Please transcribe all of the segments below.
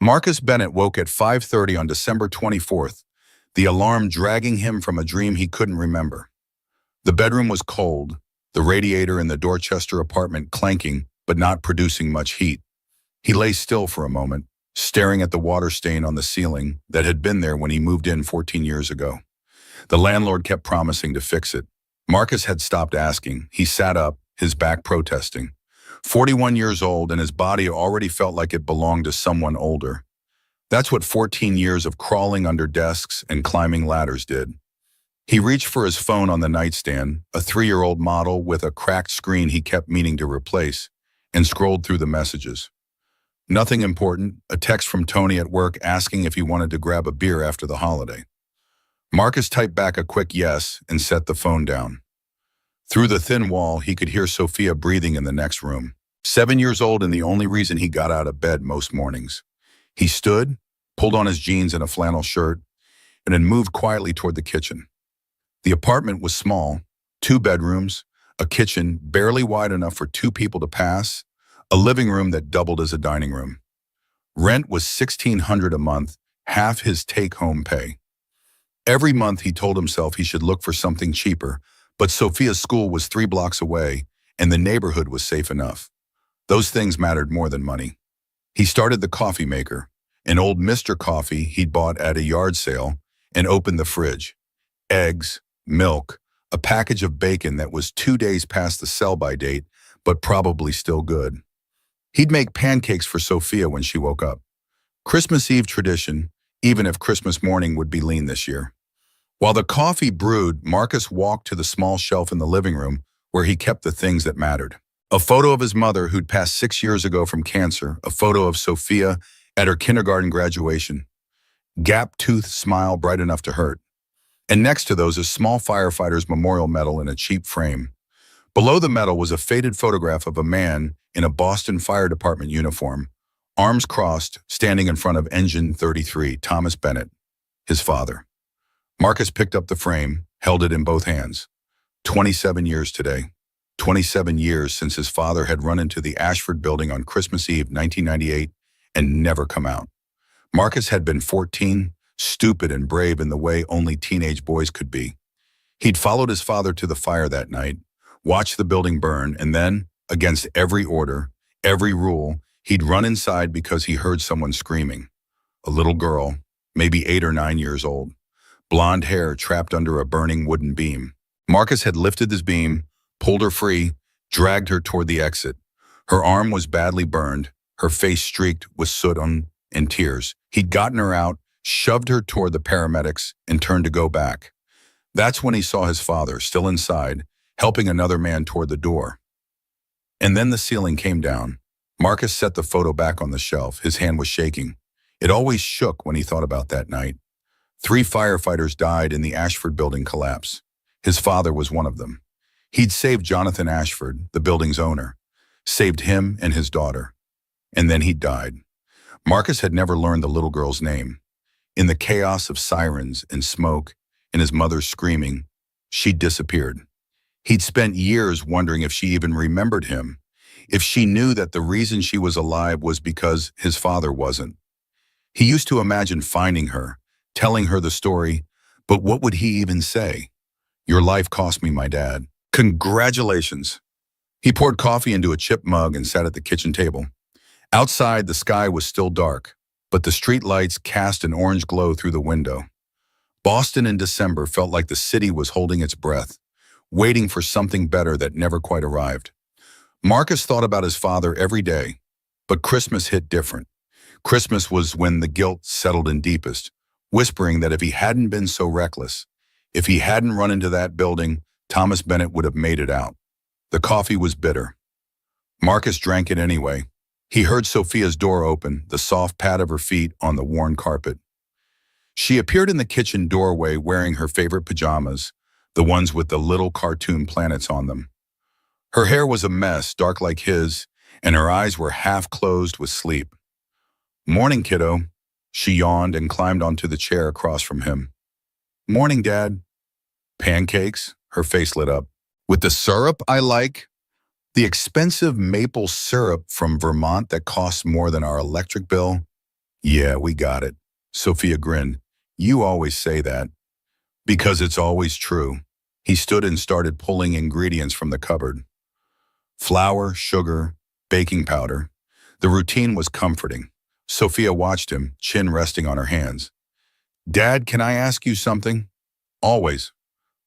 Marcus Bennett woke at 5:30 on December 24th, the alarm dragging him from a dream he couldn't remember. The bedroom was cold, the radiator in the Dorchester apartment clanking but not producing much heat. He lay still for a moment, staring at the water stain on the ceiling that had been there when he moved in 14 years ago. The landlord kept promising to fix it. Marcus had stopped asking. He sat up, his back protesting. 41 years old, and his body already felt like it belonged to someone older. That's what 14 years of crawling under desks and climbing ladders did. He reached for his phone on the nightstand, a 3-year-old model with a cracked screen he kept meaning to replace, and scrolled through the messages. Nothing important, a text from Tony at work asking if he wanted to grab a beer after the holiday. Marcus typed back a quick yes and set the phone down. Through the thin wall, he could hear Sophia breathing in the next room. 7 years old and the only reason he got out of bed most mornings. He stood, pulled on his jeans and a flannel shirt, and then moved quietly toward the kitchen. The apartment was small, 2 bedrooms, a kitchen barely wide enough for 2 people to pass, a living room that doubled as a dining room. Rent was $1,600 a month, half his take-home pay. Every month he told himself he should look for something cheaper, but Sophia's school was 3 blocks away, and the neighborhood was safe enough. Those things mattered more than money. He started the coffee maker, an old Mr. Coffee he'd bought at a yard sale, and opened the fridge. Eggs, milk, a package of bacon that was 2 days past the sell-by date, but probably still good. He'd make pancakes for Sophia when she woke up. Christmas Eve tradition, even if Christmas morning would be lean this year. While the coffee brewed, Marcus walked to the small shelf in the living room where he kept the things that mattered. A photo of his mother who'd passed 6 years ago from cancer, a photo of Sophia at her kindergarten graduation. Gap-toothed smile bright enough to hurt. And next to those, a small firefighter's memorial medal in a cheap frame. Below the medal was a faded photograph of a man in a Boston Fire Department uniform, arms crossed, standing in front of Engine 33, Thomas Bennett, his father. Marcus picked up the frame, held it in both hands. 27 years today. 27 years since his father had run into the Ashford building on Christmas Eve, 1998, and never come out. Marcus had been 14, stupid and brave in the way only teenage boys could be. He'd followed his father to the fire that night, watched the building burn, and then, against every order, every rule, he'd run inside because he heard someone screaming. A little girl, maybe 8 or 9 years old. Blonde hair trapped under a burning wooden beam. Marcus had lifted this beam, pulled her free, dragged her toward the exit. Her arm was badly burned, her face streaked with soot and tears. He'd gotten her out, shoved her toward the paramedics, and turned to go back. That's when he saw his father, still inside, helping another man toward the door. And then the ceiling came down. Marcus set the photo back on the shelf. His hand was shaking. It always shook when he thought about that night. 3 firefighters died in the Ashford building collapse. His father was one of them. He'd saved Jonathan Ashford, the building's owner, saved him and his daughter. And then he died. Marcus had never learned the little girl's name. In the chaos of sirens and smoke and his mother's screaming, she'd disappeared. He'd spent years wondering if she even remembered him, if she knew that the reason she was alive was because his father wasn't. He used to imagine finding her, telling her the story, but what would he even say? Your life cost me my dad. Congratulations. He poured coffee into a chipped mug and sat at the kitchen table. Outside, the sky was still dark, but the street lights cast an orange glow through the window. Boston in December felt like the city was holding its breath, waiting for something better that never quite arrived. Marcus thought about his father every day, but Christmas hit different. Christmas was when the guilt settled in deepest, whispering that if he hadn't been so reckless, if he hadn't run into that building, Thomas Bennett would have made it out. The coffee was bitter. Marcus drank it anyway. He heard Sophia's door open, the soft pad of her feet on the worn carpet. She appeared in the kitchen doorway wearing her favorite pajamas, the ones with the little cartoon planets on them. Her hair was a mess, dark like his, and her eyes were half closed with sleep. Morning, kiddo. She yawned and climbed onto the chair across from him. Morning, Dad. Pancakes? Her face lit up. With the syrup I like? The expensive maple syrup from Vermont that costs more than our electric bill? Yeah, we got it. Sophia grinned. You always say that. Because it's always true. He stood and started pulling ingredients from the cupboard. Flour, sugar, baking powder. The routine was comforting. Sophia watched him, chin resting on her hands. Dad, can I ask you something? Always.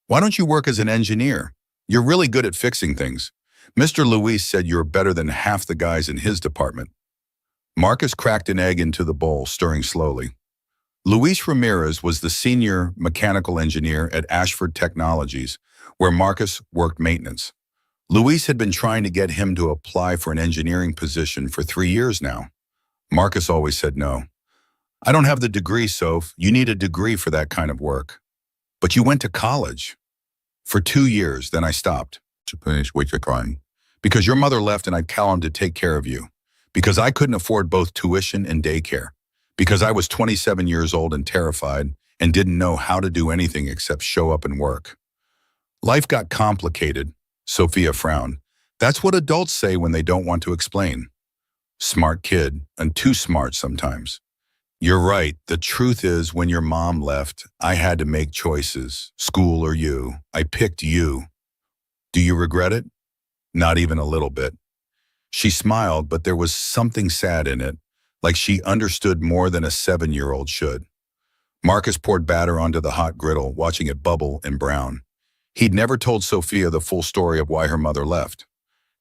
Why don't you work as an engineer? You're really good at fixing things. Mr. Luis said you're better than half the guys in his department. Marcus cracked an egg into the bowl, stirring slowly. Luis Ramirez was the senior mechanical engineer at Ashford Technologies, where Marcus worked maintenance. Luis had been trying to get him to apply for an engineering position for 3 years now. Marcus always said no. I don't have the degree, Soph. You need a degree for that kind of work. But you went to college. For 2 years, then I stopped. To finish with your crying. Because your mother left and I'd call him to take care of you. Because I couldn't afford both tuition and daycare. Because I was 27 years old and terrified and didn't know how to do anything except show up and work. Life got complicated. Sophia frowned. That's what adults say when they don't want to explain. Smart kid, and too smart sometimes. You're right. The truth is, when your mom left, I had to make choices. School or you. I picked you. Do you regret it? Not even a little bit. She smiled, but there was something sad in it, like she understood more than a 7-year-old should. Marcus poured batter onto the hot griddle, watching it bubble and brown. He'd never told Sophia the full story of why her mother left.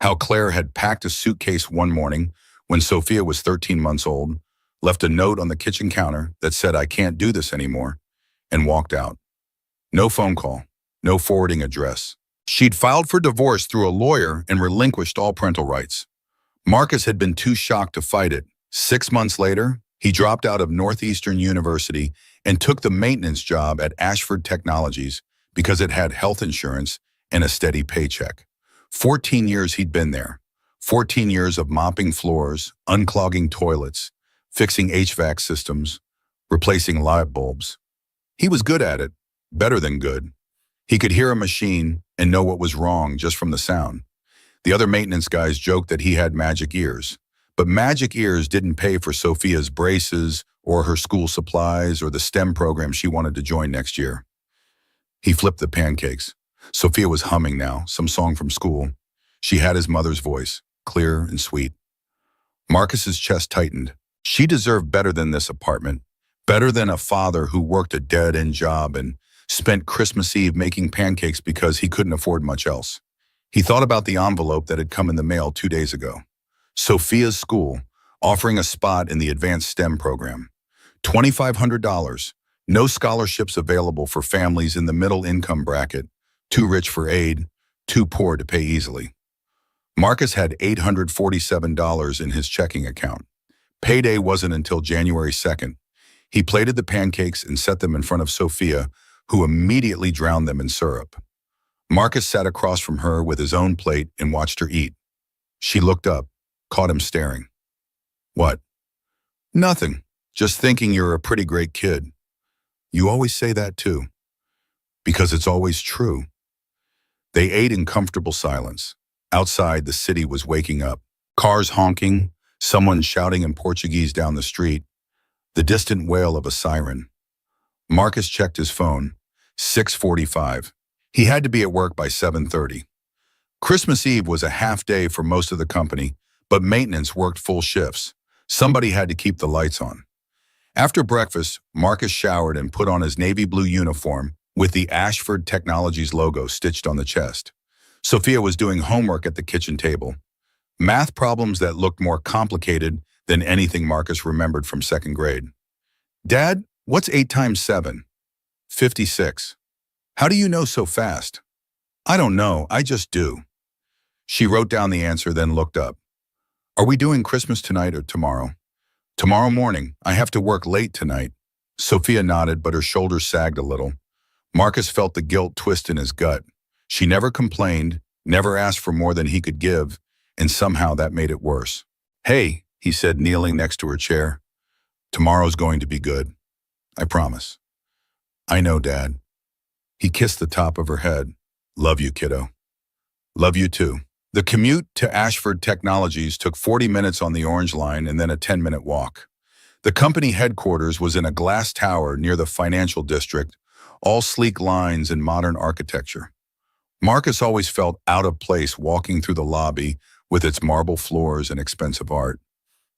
How Claire had packed a suitcase one morning when Sophia was 13 months old, left a note on the kitchen counter that said, I can't do this anymore, and walked out. No phone call, no forwarding address. She'd filed for divorce through a lawyer and relinquished all parental rights. Marcus had been too shocked to fight it. 6 months later, he dropped out of Northeastern University and took the maintenance job at Ashford Technologies because it had health insurance and a steady paycheck. 14 years he'd been there. 14 years of mopping floors, unclogging toilets, fixing HVAC systems, replacing light bulbs. He was good at it, better than good. He could hear a machine and know what was wrong just from the sound. The other maintenance guys joked that he had magic ears. But magic ears didn't pay for Sophia's braces or her school supplies or the STEM program she wanted to join next year. He flipped the pancakes. Sophia was humming now, some song from school. She had his mother's voice, clear and sweet. Marcus's chest tightened. She deserved better than this apartment, better than a father who worked a dead-end job and spent Christmas Eve making pancakes because he couldn't afford much else. He thought about the envelope that had come in the mail 2 days ago. Sophia's school, offering a spot in the advanced STEM program. $2,500, no scholarships available for families in the middle income bracket, too rich for aid, too poor to pay easily. Marcus had $847 in his checking account. Payday wasn't until January 2nd. He plated the pancakes and set them in front of Sophia, who immediately drowned them in syrup. Marcus sat across from her with his own plate and watched her eat. She looked up, caught him staring. What? Nothing. Just thinking you're a pretty great kid. You always say that too. Because it's always true. They ate in comfortable silence. Outside, the city was waking up. Cars honking, someone shouting in Portuguese down the street, the distant wail of a siren. Marcus checked his phone. 6:45. He had to be at work by 7:30. Christmas Eve was a half day for most of the company, but maintenance worked full shifts. Somebody had to keep the lights on. After breakfast, Marcus showered and put on his navy blue uniform with the Ashford Technologies logo stitched on the chest. Sophia was doing homework at the kitchen table. Math problems that looked more complicated than anything Marcus remembered from 2nd grade. Dad, what's 8 times 7? 56. How do you know so fast? I don't know, I just do. She wrote down the answer, then looked up. Are we doing Christmas tonight or tomorrow? Tomorrow morning. I have to work late tonight. Sophia nodded, but her shoulders sagged a little. Marcus felt the guilt twist in his gut. She never complained, never asked for more than he could give, and somehow that made it worse. Hey, he said, kneeling next to her chair. Tomorrow's going to be good. I promise. I know, Dad. He kissed the top of her head. Love you, kiddo. Love you too. The commute to Ashford Technologies took 40 minutes on the Orange Line and then a 10-minute walk. The company headquarters was in a glass tower near the financial district, all sleek lines and modern architecture. Marcus always felt out of place walking through the lobby with its marble floors and expensive art.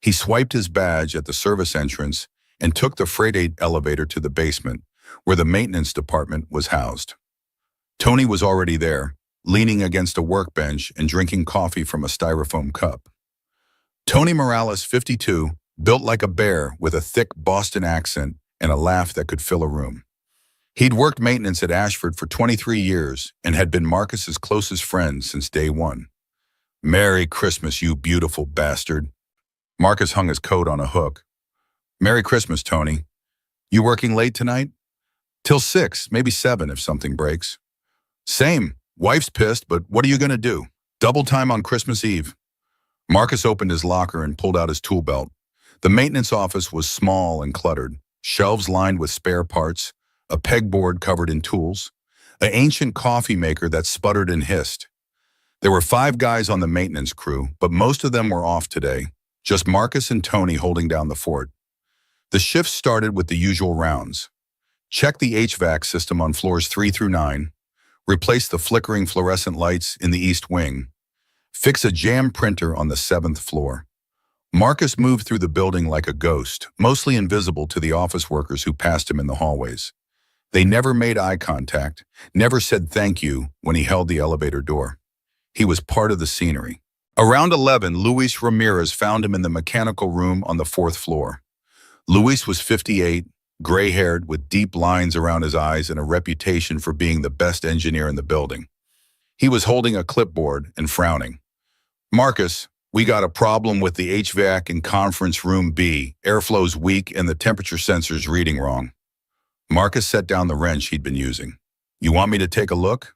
He swiped his badge at the service entrance and took the freight elevator to the basement, where the maintenance department was housed. Tony was already there, leaning against a workbench and drinking coffee from a styrofoam cup. Tony Morales, 52, built like a bear with a thick Boston accent and a laugh that could fill a room. He'd worked maintenance at Ashford for 23 years and had been Marcus's closest friend since day one. "Merry Christmas, you beautiful bastard." Marcus hung his coat on a hook. "Merry Christmas, Tony. You working late tonight?" "Till 6, maybe 7 if something breaks." "Same. Wife's pissed, but what are you gonna do? Double time on Christmas Eve." Marcus opened his locker and pulled out his tool belt. The maintenance office was small and cluttered, shelves lined with spare parts, a pegboard covered in tools, an ancient coffee maker that sputtered and hissed. There were 5 guys on the maintenance crew, but most of them were off today, just Marcus and Tony holding down the fort. The shift started with the usual rounds. Check the HVAC system on floors 3 through 9, replace the flickering fluorescent lights in the east wing, fix a jam printer on the 7th floor. Marcus moved through the building like a ghost, mostly invisible to the office workers who passed him in the hallways. They never made eye contact, never said thank you when he held the elevator door. He was part of the scenery. Around 11, Luis Ramirez found him in the mechanical room on the 4th floor. Luis was 58, gray-haired with deep lines around his eyes and a reputation for being the best engineer in the building. He was holding a clipboard and frowning. "Marcus, we got a problem with the HVAC in conference room B. Airflow's weak and the temperature sensor's reading wrong." Marcus set down the wrench he'd been using. "You want me to take a look?"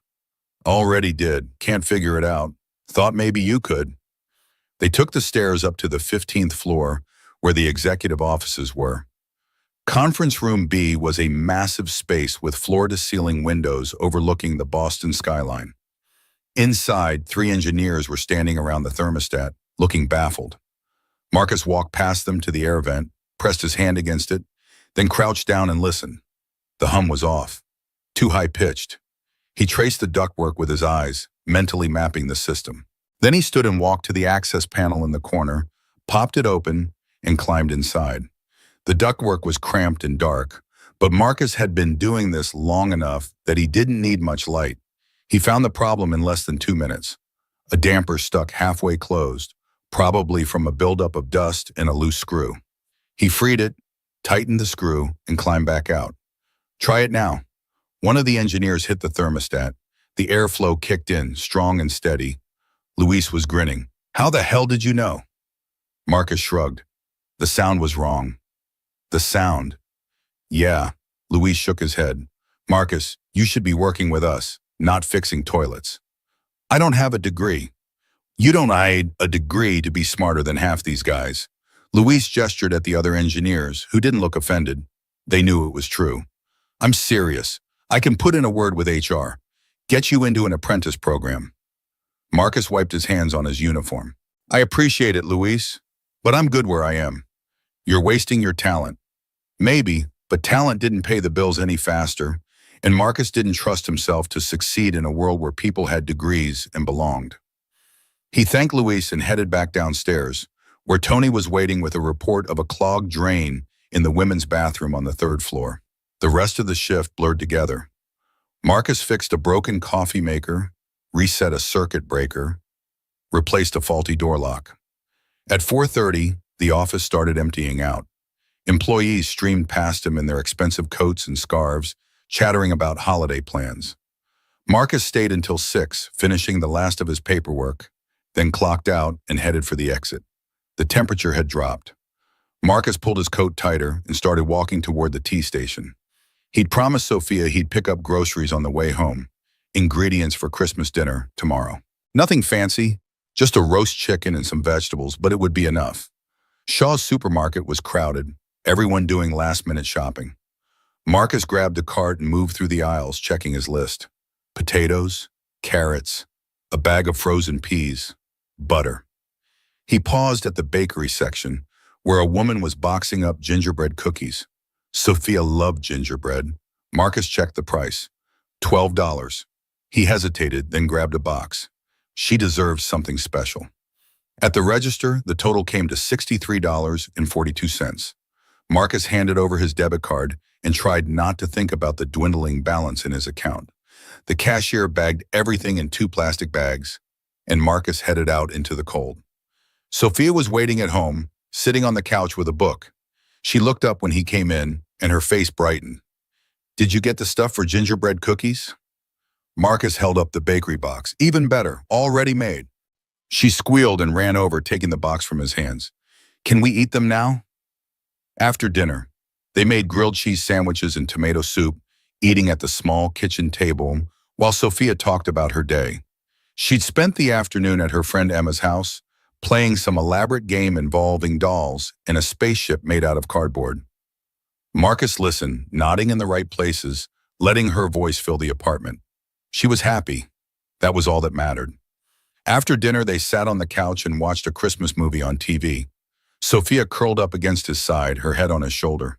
"Already did. Can't figure it out. Thought maybe you could." They took the stairs up to the 15th floor, where the executive offices were. Conference room B was a massive space with floor-to-ceiling windows overlooking the Boston skyline. Inside, 3 engineers were standing around the thermostat, looking baffled. Marcus walked past them to the air vent, pressed his hand against it, then crouched down and listened. The hum was off, too high-pitched. He traced the ductwork with his eyes, mentally mapping the system. Then he stood and walked to the access panel in the corner, popped it open, and climbed inside. The ductwork was cramped and dark, but Marcus had been doing this long enough that he didn't need much light. He found the problem in less than 2 minutes. A damper stuck halfway closed, probably from a buildup of dust and a loose screw. He freed it, tightened the screw, and climbed back out. "Try it now." One of the engineers hit the thermostat. The airflow kicked in, strong and steady. Luis was grinning. "How the hell did you know?" Marcus shrugged. "The sound was wrong." "The sound?" "Yeah." Luis shook his head. "Marcus, you should be working with us, not fixing toilets." "I don't have a degree." "You don't need a degree to be smarter than half these guys." Luis gestured at the other engineers, who didn't look offended. They knew it was true. "I'm serious. I can put in a word with HR. Get you into an apprentice program." Marcus wiped his hands on his uniform. "I appreciate it, Luis, but I'm good where I am. You're wasting your talent." Maybe, but talent didn't pay the bills any faster, and Marcus didn't trust himself to succeed in a world where people had degrees and belonged. He thanked Luis and headed back downstairs, where Tony was waiting with a report of a clogged drain in the women's bathroom on the 3rd floor. The rest of the shift blurred together. Marcus fixed a broken coffee maker, reset a circuit breaker, replaced a faulty door lock. At 4:30, the office started emptying out. Employees streamed past him in their expensive coats and scarves, chattering about holiday plans. Marcus stayed until 6, finishing the last of his paperwork, then clocked out and headed for the exit. The temperature had dropped. Marcus pulled his coat tighter and started walking toward the tea station. He'd promised Sophia he'd pick up groceries on the way home, ingredients for Christmas dinner tomorrow. Nothing fancy, just a roast chicken and some vegetables, but it would be enough. Shaw's supermarket was crowded, everyone doing last-minute shopping. Marcus grabbed a cart and moved through the aisles, checking his list. Potatoes, carrots, a bag of frozen peas, butter. He paused at the bakery section, where a woman was boxing up gingerbread cookies. Sophia loved gingerbread. Marcus checked the price. $12. He hesitated, then grabbed a box. She deserved something special. At the register, the total came to $63.42. Marcus handed over his debit card and tried not to think about the dwindling balance in his account. The cashier bagged everything in 2 plastic bags, and Marcus headed out into the cold. Sophia was waiting at home, sitting on the couch with a book. She looked up when he came in, and her face brightened. "Did you get the stuff for gingerbread cookies?" Marcus held up the bakery box. "Even better, already made." She squealed and ran over, taking the box from his hands. "Can we eat them now?" After dinner, they made grilled cheese sandwiches and tomato soup, eating at the small kitchen table while Sophia talked about her day. She'd spent the afternoon at her friend Emma's house, playing some elaborate game involving dolls and a spaceship made out of cardboard. Marcus listened, nodding in the right places, letting her voice fill the apartment. She was happy. That was all that mattered. After dinner, they sat on the couch and watched a Christmas movie on TV. Sophia curled up against his side, her head on his shoulder.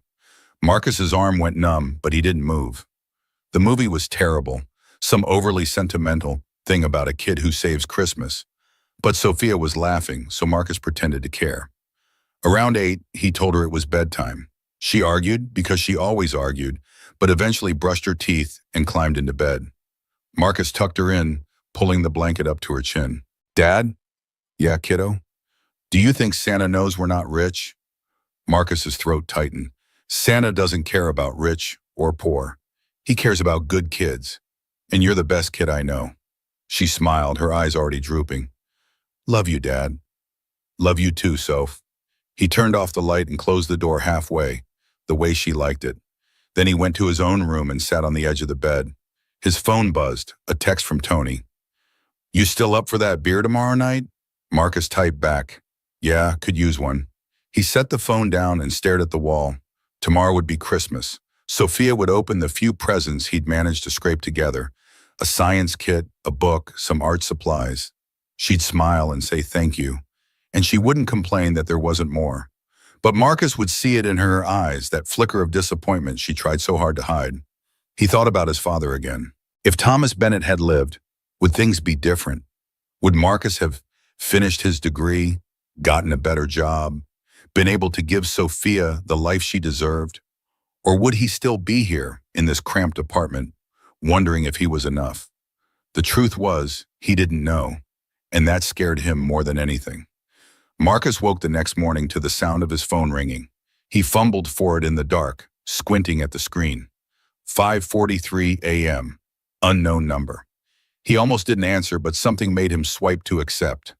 Marcus's arm went numb, but he didn't move. The movie was terrible, some overly sentimental thing about a kid who saves Christmas. But Sophia was laughing, so Marcus pretended to care. Around 8, he told her it was bedtime. She argued, because she always argued, but eventually brushed her teeth and climbed into bed. Marcus tucked her in, pulling the blanket up to her chin. "Dad?" "Yeah, kiddo?" "Do you think Santa knows we're not rich?" Marcus's throat tightened. "Santa doesn't care about rich or poor. He cares about good kids. And you're the best kid I know." She smiled, her eyes already drooping. "Love you, Dad." "Love you too, Soph." He turned off the light and closed the door halfway, the way she liked it. Then he went to his own room and sat on the edge of the bed. His phone buzzed, a text from Tony. "You still up for that beer tomorrow night?" Marcus typed back, "Yeah, could use one." He set the phone down and stared at the wall. Tomorrow would be Christmas. Sophia would open the few presents he'd managed to scrape together. A science kit, a book, some art supplies. She'd smile and say thank you, and she wouldn't complain that there wasn't more. But Marcus would see it in her eyes, that flicker of disappointment she tried so hard to hide. He thought about his father again. If Thomas Bennett had lived, would things be different? Would Marcus have finished his degree, gotten a better job, been able to give Sophia the life she deserved? Or would he still be here in this cramped apartment, wondering if he was enough? The truth was, he didn't know, and that scared him more than anything. Marcus woke the next morning to the sound of his phone ringing. He fumbled for it in the dark, squinting at the screen. 5:43 a.m. Unknown number. He almost didn't answer, but something made him swipe to accept.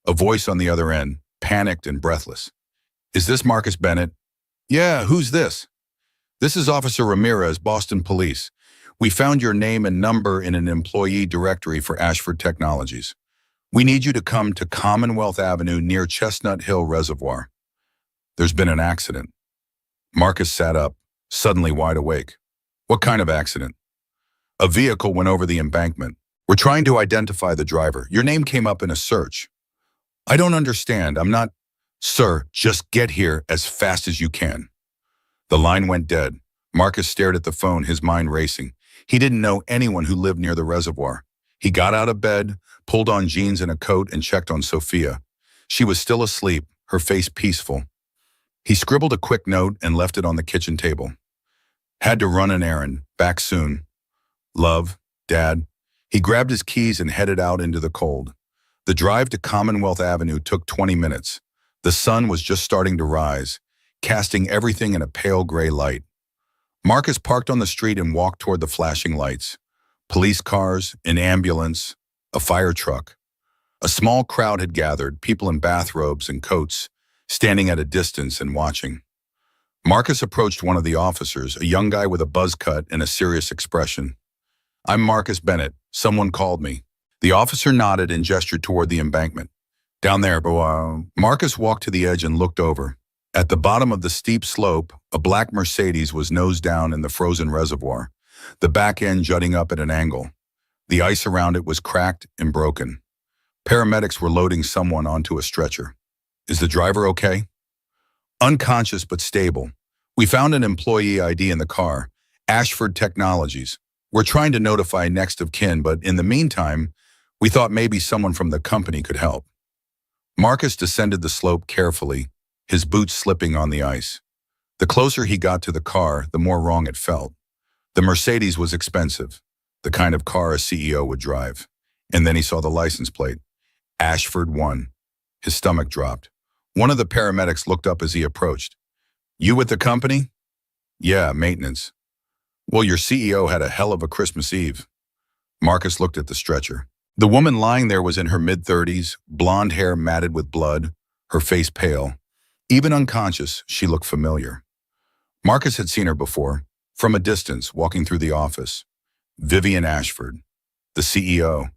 A voice on the other end, panicked and breathless. "Is this Marcus Bennett?" "Yeah, who's this?" "This is Officer Ramirez, Boston Police. We found your name and number in an employee directory for Ashford Technologies. We need you to come to Commonwealth Avenue near Chestnut Hill Reservoir. There's been an accident." Marcus sat up, suddenly wide awake. "What kind of accident?" "A vehicle went over the embankment. We're trying to identify the driver. Your name came up in a search." "I don't understand. I'm not..." "Sir, just get here as fast as you can." The line went dead. Marcus stared at the phone, his mind racing. He didn't know anyone who lived near the reservoir. He got out of bed, pulled on jeans and a coat, and checked on Sophia. She was still asleep, her face peaceful. He scribbled a quick note and left it on the kitchen table. "Had to run an errand. Back soon. Love, Dad." He grabbed his keys and headed out into the cold. The drive to Commonwealth Avenue took 20 minutes. The sun was just starting to rise, casting everything in a pale gray light. Marcus parked on the street and walked toward the flashing lights. Police cars, an ambulance, a fire truck. A small crowd had gathered, people in bathrobes and coats, standing at a distance and watching. Marcus approached one of the officers, a young guy with a buzz cut and a serious expression. "I'm Marcus Bennett. Someone called me." The officer nodded and gestured toward the embankment. "Down there, boy." Marcus walked to the edge and looked over. At the bottom of the steep slope, a black Mercedes was nose down in the frozen reservoir, the back end jutting up at an angle. The ice around it was cracked and broken. Paramedics were loading someone onto a stretcher. "Is the driver okay?" Unconscious but stable. We found an employee ID in the car, Ashford Technologies. We're trying to notify next of kin, but in the meantime, we thought maybe someone from the company could help. Marcus descended the slope carefully, his boots slipping on the ice. The closer he got to the car, the more wrong it felt. The Mercedes was expensive, the kind of car a CEO would drive. And then he saw the license plate. Ashford 1. His stomach dropped. One of the paramedics looked up as he approached. "You with the company?" "Yeah, maintenance." "Well, your CEO had a hell of a Christmas Eve." Marcus looked at the stretcher. The woman lying there was in her mid-30s, blonde hair matted with blood, her face pale. Even unconscious, she looked familiar. Marcus had seen her before, from a distance, walking through the office. Vivian Ashford, the CEO,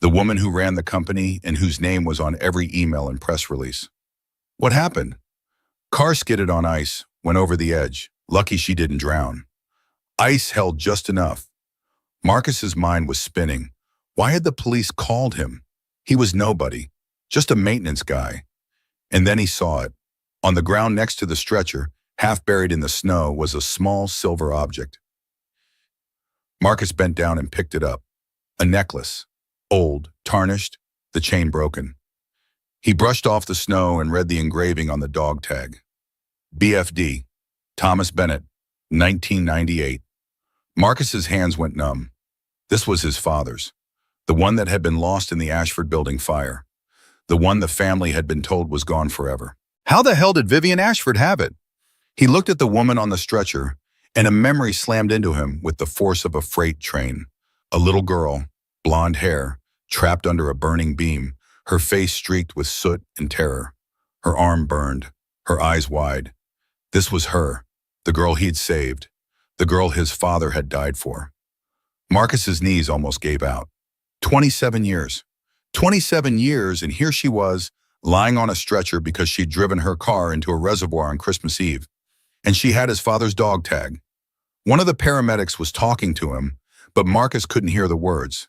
the woman who ran the company and whose name was on every email and press release. What happened? Car skidded on ice, went over the edge. Lucky she didn't drown. Ice held just enough. Marcus's mind was spinning. Why had the police called him? He was nobody, just a maintenance guy. And then he saw it. On the ground next to the stretcher, half buried in the snow, was a small silver object. Marcus bent down and picked it up. A necklace. Old, tarnished, the chain broken. He brushed off the snow and read the engraving on the dog tag. BFD, Thomas Bennett, 1998. Marcus's hands went numb. This was his father's. The one that had been lost in the Ashford building fire. The one the family had been told was gone forever. How the hell did Vivian Ashford have it? He looked at the woman on the stretcher, and a memory slammed into him with the force of a freight train. A little girl, blonde hair, trapped under a burning beam, her face streaked with soot and terror. Her arm burned, her eyes wide. This was her, the girl he'd saved, the girl his father had died for. Marcus's knees almost gave out. 27 years. 27 years, and here she was, lying on a stretcher because she'd driven her car into a reservoir on Christmas Eve. And she had his father's dog tag. One of the paramedics was talking to him, but Marcus couldn't hear the words.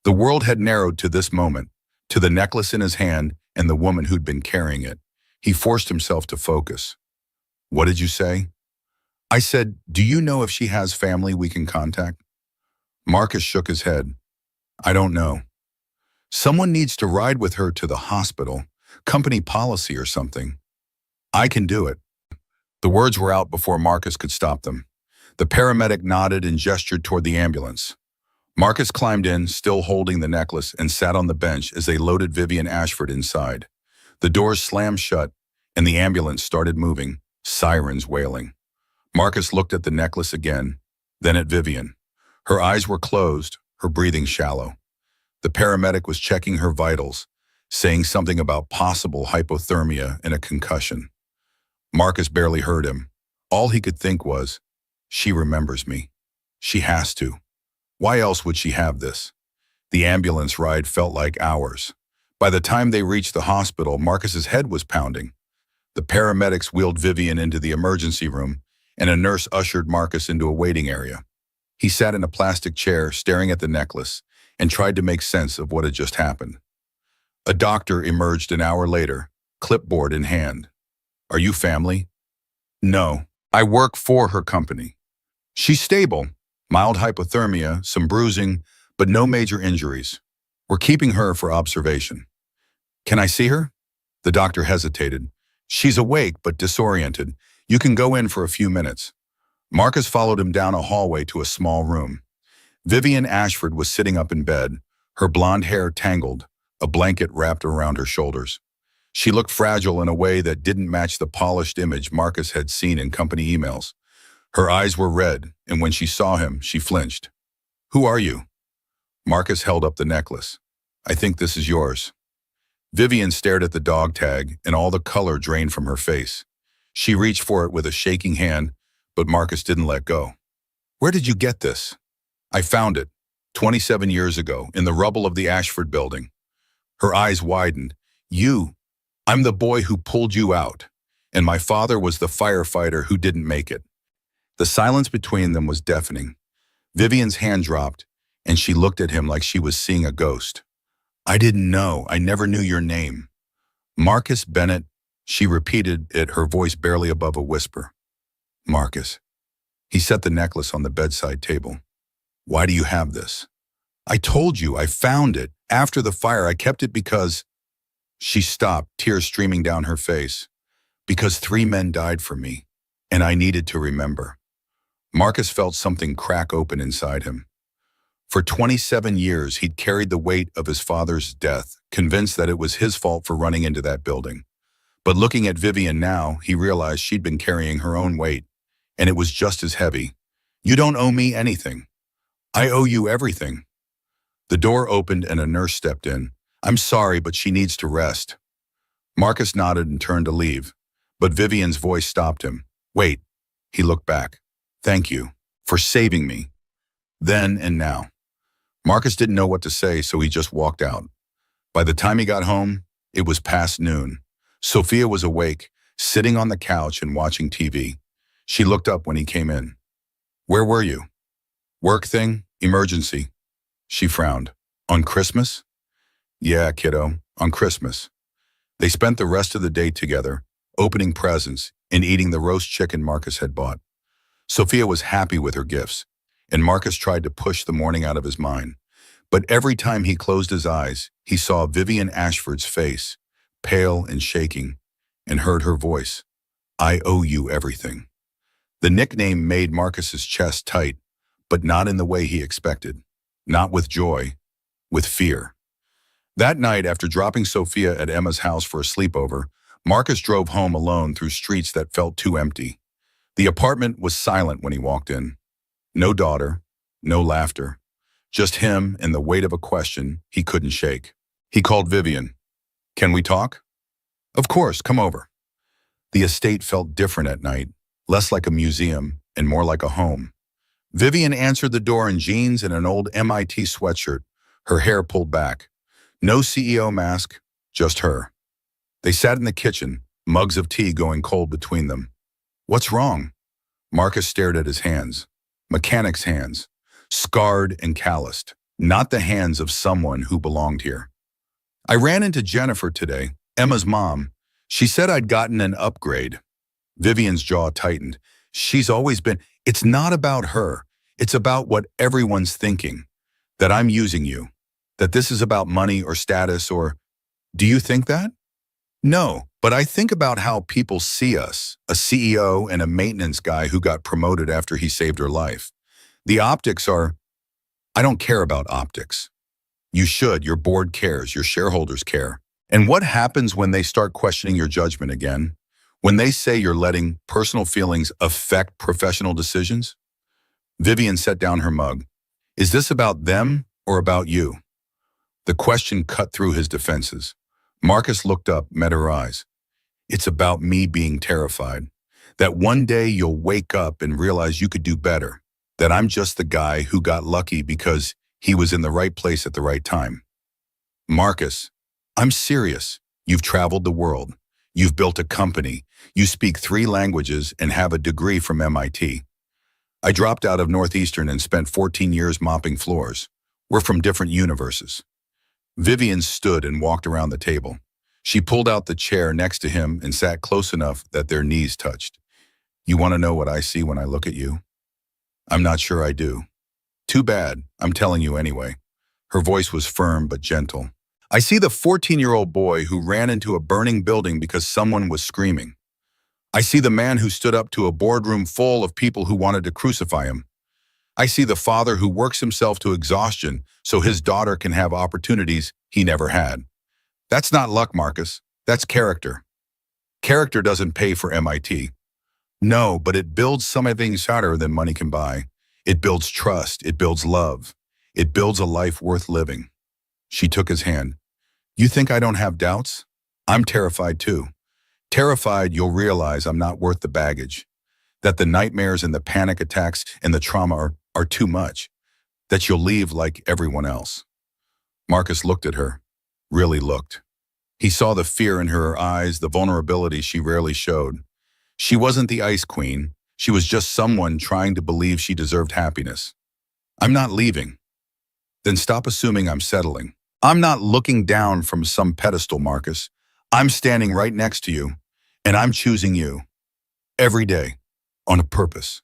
The world had narrowed to this moment, to the necklace in his hand and the woman who'd been carrying it. He forced himself to focus. "What did you say?" "I said, do you know if she has family we can contact?" Marcus shook his head. "I don't know. Someone needs to ride with her to the hospital, company policy or something." "I can do it." The words were out before Marcus could stop them. The paramedic nodded and gestured toward the ambulance. Marcus climbed in, still holding the necklace, and sat on the bench as they loaded Vivian Ashford inside. The doors slammed shut, and the ambulance started moving, sirens wailing. Marcus looked at the necklace again, then at Vivian. Her eyes were closed, her breathing shallow. The paramedic was checking her vitals, saying something about possible hypothermia and a concussion. Marcus barely heard him. All he could think was, she remembers me. She has to. Why else would she have this? The ambulance ride felt like hours. By the time they reached the hospital, Marcus's head was pounding. The paramedics wheeled Vivian into the emergency room, and a nurse ushered Marcus into a waiting area. He sat in a plastic chair, staring at the necklace, and tried to make sense of what had just happened. A doctor emerged an hour later, clipboard in hand. "Are you family?" "No, I work for her company." "She's stable, mild hypothermia, some bruising, but no major injuries. We're keeping her for observation." "Can I see her?" The doctor hesitated. "She's awake but disoriented. You can go in for a few minutes." Marcus followed him down a hallway to a small room. Vivian Ashford was sitting up in bed, her blonde hair tangled, a blanket wrapped around her shoulders. She looked fragile in a way that didn't match the polished image Marcus had seen in company emails. Her eyes were red, and when she saw him, she flinched. "Who are you?" Marcus held up the necklace. "I think this is yours." Vivian stared at the dog tag, and all the color drained from her face. She reached for it with a shaking hand, but Marcus didn't let go. "Where did you get this?" "I found it, 27 years ago, in the rubble of the Ashford building." Her eyes widened. I'm the boy who pulled you out, and my father was the firefighter who didn't make it." The silence between them was deafening. Vivian's hand dropped, and she looked at him like she was seeing a ghost. "I didn't know. I never knew your name." "Marcus Bennett, She repeated it, her voice barely above a whisper. Marcus. He set the necklace on the bedside table. Why do you have this? I told you, I found it. After the fire, I kept it because… She stopped, tears streaming down her face. Because 3 men died for me, and I needed to remember. Marcus felt something crack open inside him. For 27 years, he'd carried the weight of his father's death, convinced that it was his fault for running into that building. But looking at Vivian now, he realized she'd been carrying her own weight, and it was just as heavy. You don't owe me anything. I owe you everything. The door opened and a nurse stepped in. I'm sorry, but she needs to rest. Marcus nodded and turned to leave, but Vivian's voice stopped him. Wait. He looked back. Thank you for saving me. Then and now. Marcus didn't know what to say, so he just walked out. By the time he got home, it was past noon. Sophia was awake, sitting on the couch and watching TV. She looked up when he came in. Where were you? Work thing? Emergency. She frowned. On Christmas? Yeah, kiddo, on Christmas. They spent the rest of the day together, opening presents and eating the roast chicken Marcus had bought. Sophia was happy with her gifts, and Marcus tried to push the morning out of his mind. But every time he closed his eyes, he saw Vivian Ashford's face, pale and shaking, and heard her voice. I owe you everything. The nickname made Marcus's chest tight, but not in the way he expected. Not with joy, with fear. That night, after dropping Sophia at Emma's house for a sleepover, Marcus drove home alone through streets that felt too empty. The apartment was silent when he walked in. No daughter, no laughter. Just him and the weight of a question he couldn't shake. He called Vivian. Can we talk? Of course, come over. The estate felt different at night, less like a museum and more like a home. Vivian answered the door in jeans and an old MIT sweatshirt, her hair pulled back. No CEO mask, just her. They sat in the kitchen, mugs of tea going cold between them. What's wrong? Marcus stared at his hands. Mechanic's hands, scarred and calloused, not the hands of someone who belonged here. I ran into Jennifer today, Emma's mom. She said I'd gotten an upgrade. Vivian's jaw tightened. She's always been… It's not about her. It's about what everyone's thinking. That I'm using you. That this is about money or status or… Do you think that? No, but I think about how people see us, a CEO and a maintenance guy who got promoted after he saved her life. The optics are… I don't care about optics. You should. Your board cares. Your shareholders care. And what happens when they start questioning your judgment again? When they say you're letting personal feelings affect professional decisions? Vivian set down her mug. Is this about them or about you? The question cut through his defenses. Marcus looked up, met her eyes. It's about me being terrified. That one day you'll wake up and realize you could do better. That I'm just the guy who got lucky because he was in the right place at the right time. Marcus, I'm serious. You've traveled the world. You've built a company. You speak 3 languages and have a degree from MIT. I dropped out of Northeastern and spent 14 years mopping floors. We're from different universes. Vivian stood and walked around the table. She pulled out the chair next to him and sat close enough that their knees touched. You want to know what I see when I look at you? I'm not sure I do. Too bad, I'm telling you anyway. Her voice was firm but gentle. I see the 14-year-old boy who ran into a burning building because someone was screaming. I see the man who stood up to a boardroom full of people who wanted to crucify him. I see the father who works himself to exhaustion so his daughter can have opportunities he never had. That's not luck, Marcus. That's character. Character doesn't pay for MIT. No, but it builds something sadder than money can buy. It builds trust. It builds love. It builds a life worth living. She took his hand. You think I don't have doubts? I'm terrified too. Terrified you'll realize I'm not worth the baggage. That the nightmares and the panic attacks and the trauma are too much. That you'll leave like everyone else. Marcus looked at her. Really looked. He saw the fear in her eyes, the vulnerability she rarely showed. She wasn't the ice queen. She was just someone trying to believe she deserved happiness. I'm not leaving. Then stop assuming I'm settling. I'm not looking down from some pedestal, Marcus. I'm standing right next to you. And I'm choosing you. Every day. On a purpose.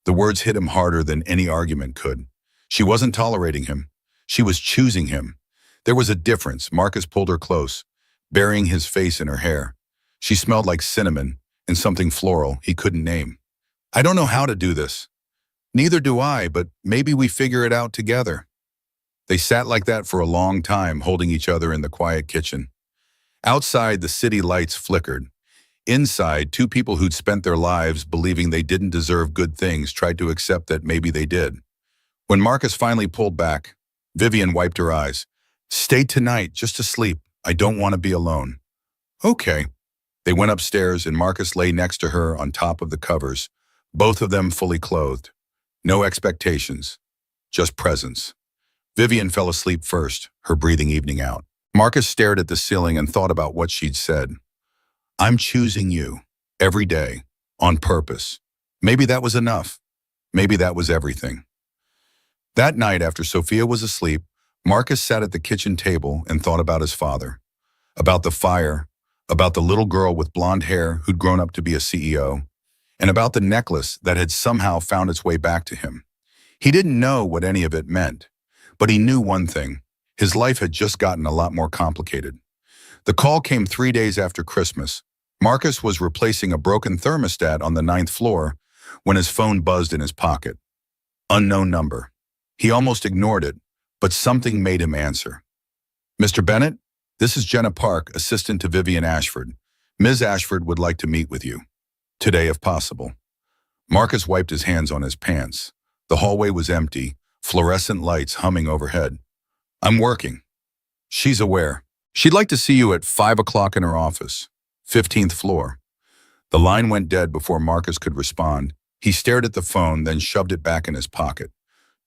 The words hit him harder than any argument could. She wasn't tolerating him. She was choosing him. There was a difference. Marcus pulled her close, burying his face in her hair. She smelled like cinnamon and something floral he couldn't name. I don't know how to do this. Neither do I, but maybe we figure it out together. They sat like that for a long time, holding each other in the quiet kitchen. Outside, the city lights flickered. Inside, two people who'd spent their lives believing they didn't deserve good things tried to accept that maybe they did. When Marcus finally pulled back, Vivian wiped her eyes. Stay tonight, just to sleep. I don't want to be alone. Okay. They went upstairs and Marcus lay next to her on top of the covers, both of them fully clothed. No expectations, just presence. Vivian fell asleep first, her breathing evening out. Marcus stared at the ceiling and thought about what she'd said. I'm choosing you, every day, on purpose. Maybe that was enough. Maybe that was everything. That night, after Sophia was asleep, Marcus sat at the kitchen table and thought about his father, about the fire, about the little girl with blonde hair who'd grown up to be a CEO, and about the necklace that had somehow found its way back to him. He didn't know what any of it meant, but he knew one thing. His life had just gotten a lot more complicated. The call came 3 days after Christmas. Marcus was replacing a broken thermostat on the 9th floor when his phone buzzed in his pocket. Unknown number. He almost ignored it, but something made him answer. Mr. Bennett, this is Jenna Park, assistant to Vivian Ashford. Ms. Ashford would like to meet with you. Today, if possible. Marcus wiped his hands on his pants. The hallway was empty, fluorescent lights humming overhead. I'm working. She's aware. She'd like to see you at 5 o'clock in her office, 15th floor. The line went dead before Marcus could respond. He stared at the phone, then shoved it back in his pocket.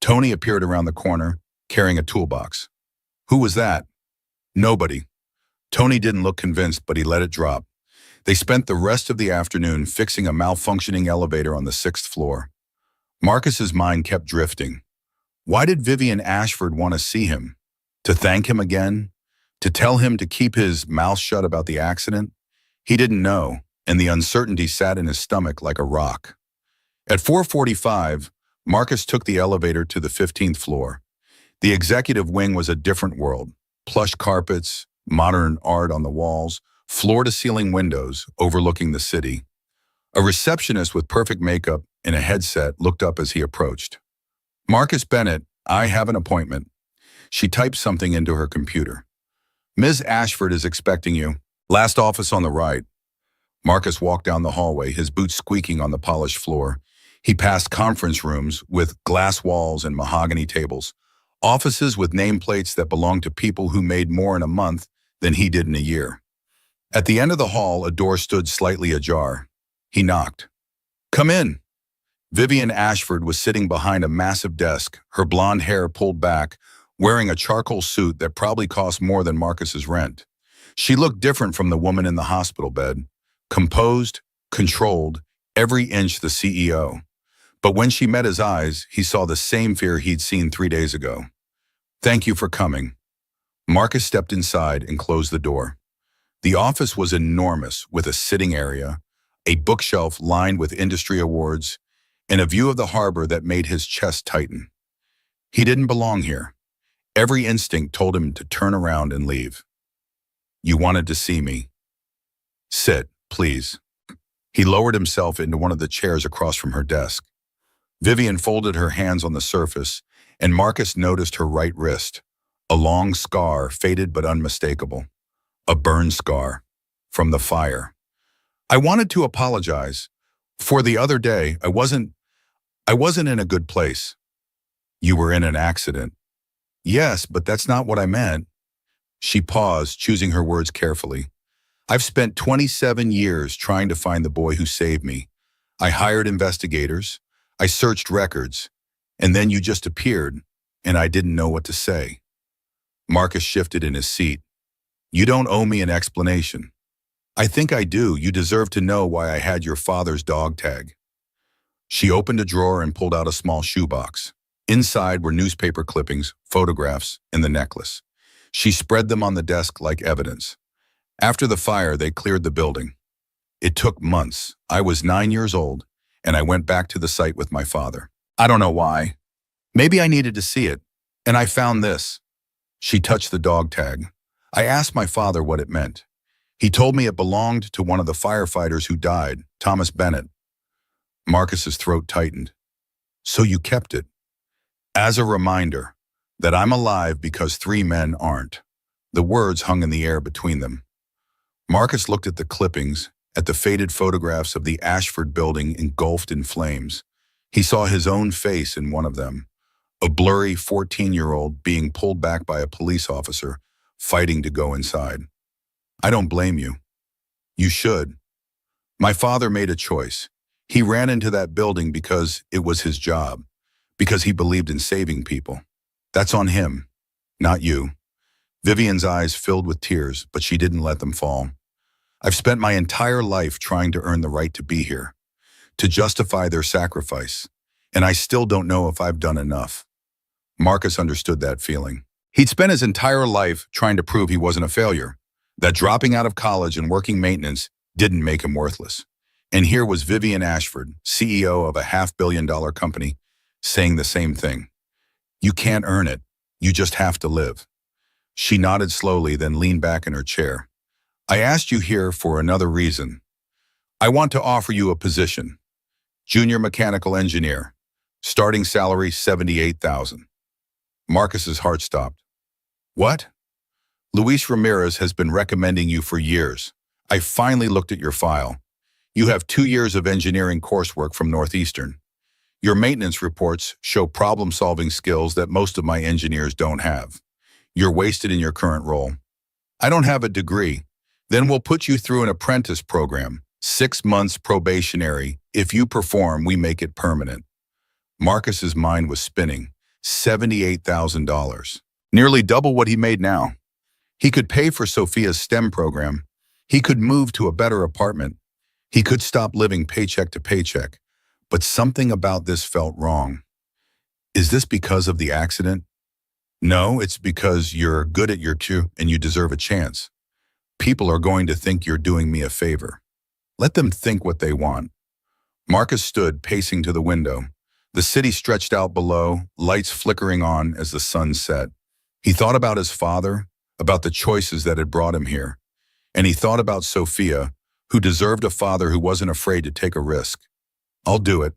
Tony appeared around the corner, carrying a toolbox. Who was that? Nobody. Tony didn't look convinced, but he let it drop. They spent the rest of the afternoon fixing a malfunctioning elevator on the 6th floor. Marcus's mind kept drifting. Why did Vivian Ashford want to see him? To thank him again? To tell him to keep his mouth shut about the accident? He didn't know, and the uncertainty sat in his stomach like a rock. At 4:45, Marcus took the elevator to the 15th floor. The executive wing was a different world. Plush carpets, modern art on the walls, floor-to-ceiling windows overlooking the city. A receptionist with perfect makeup and a headset looked up as he approached. Marcus Bennett, I have an appointment. She typed something into her computer. Ms. Ashford is expecting you. Last office on the right. Marcus walked down the hallway, his boots squeaking on the polished floor. He passed conference rooms with glass walls and mahogany tables, offices with nameplates that belonged to people who made more in a month than he did in a year. At the end of the hall, a door stood slightly ajar. He knocked. Come in. Vivian Ashford was sitting behind a massive desk, her blonde hair pulled back, wearing a charcoal suit that probably cost more than Marcus's rent. She looked different from the woman in the hospital bed, composed, controlled, every inch the CEO. But when she met his eyes, he saw the same fear he'd seen 3 days ago. Thank you for coming. Marcus stepped inside and closed the door. The office was enormous, with a sitting area, a bookshelf lined with industry awards, and a view of the harbor that made his chest tighten. He didn't belong here. Every instinct told him to turn around and leave. You wanted to see me. Sit, please. He lowered himself into one of the chairs across from her desk. Vivian folded her hands on the surface, and Marcus noticed her right wrist, a long scar, faded but unmistakable. A burn scar from the fire. I wanted to apologize. For the other day, I wasn't in a good place. You were in an accident. Yes, but that's not what I meant. She paused, choosing her words carefully. I've spent 27 years trying to find the boy who saved me. I hired investigators. I searched records. And then you just appeared, and I didn't know what to say. Marcus shifted in his seat. You don't owe me an explanation. I think I do. You deserve to know why I had your father's dog tag. She opened a drawer and pulled out a small shoebox. Inside were newspaper clippings, photographs, and the necklace. She spread them on the desk like evidence. After the fire, they cleared the building. It took months. I was 9 years old, and I went back to the site with my father. I don't know why. Maybe I needed to see it. And I found this. She touched the dog tag. I asked my father what it meant. He told me it belonged to one of the firefighters who died, Thomas Bennett. Marcus's throat tightened. So you kept it. As a reminder that I'm alive because 3 men aren't. The words hung in the air between them. Marcus looked at the clippings, at the faded photographs of the Ashford building engulfed in flames. He saw his own face in one of them, a blurry 14-year-old being pulled back by a police officer, fighting to go inside. I don't blame you. You should. My father made a choice. He ran into that building because it was his job, because he believed in saving people. That's on him, not you. Vivian's eyes filled with tears, but she didn't let them fall. I've spent my entire life trying to earn the right to be here, to justify their sacrifice, and I still don't know if I've done enough. Marcus understood that feeling. He'd spent his entire life trying to prove he wasn't a failure, that dropping out of college and working maintenance didn't make him worthless. And here was Vivian Ashford, CEO of a $500 million company, saying the same thing. You can't earn it. You just have to live. She nodded slowly, then leaned back in her chair. I asked you here for another reason. I want to offer you a position. Junior mechanical engineer. Starting salary $78,000. Marcus's heart stopped. What? Luis Ramirez has been recommending you for years. I finally looked at your file. You have 2 years of engineering coursework from Northeastern. Your maintenance reports show problem-solving skills that most of my engineers don't have. You're wasted in your current role. I don't have a degree. Then we'll put you through an apprentice program, 6 months probationary. If you perform, we make it permanent. Marcus's mind was spinning. $78,000. Nearly double what he made now. He could pay for Sophia's STEM program. He could move to a better apartment. He could stop living paycheck to paycheck. But something about this felt wrong. Is this because of the accident? No, it's because you're good at your cue and you deserve a chance. People are going to think you're doing me a favor. Let them think what they want. Marcus stood, pacing to the window. The city stretched out below, lights flickering on as the sun set. He thought about his father, about the choices that had brought him here. And he thought about Sophia, who deserved a father who wasn't afraid to take a risk. I'll do it.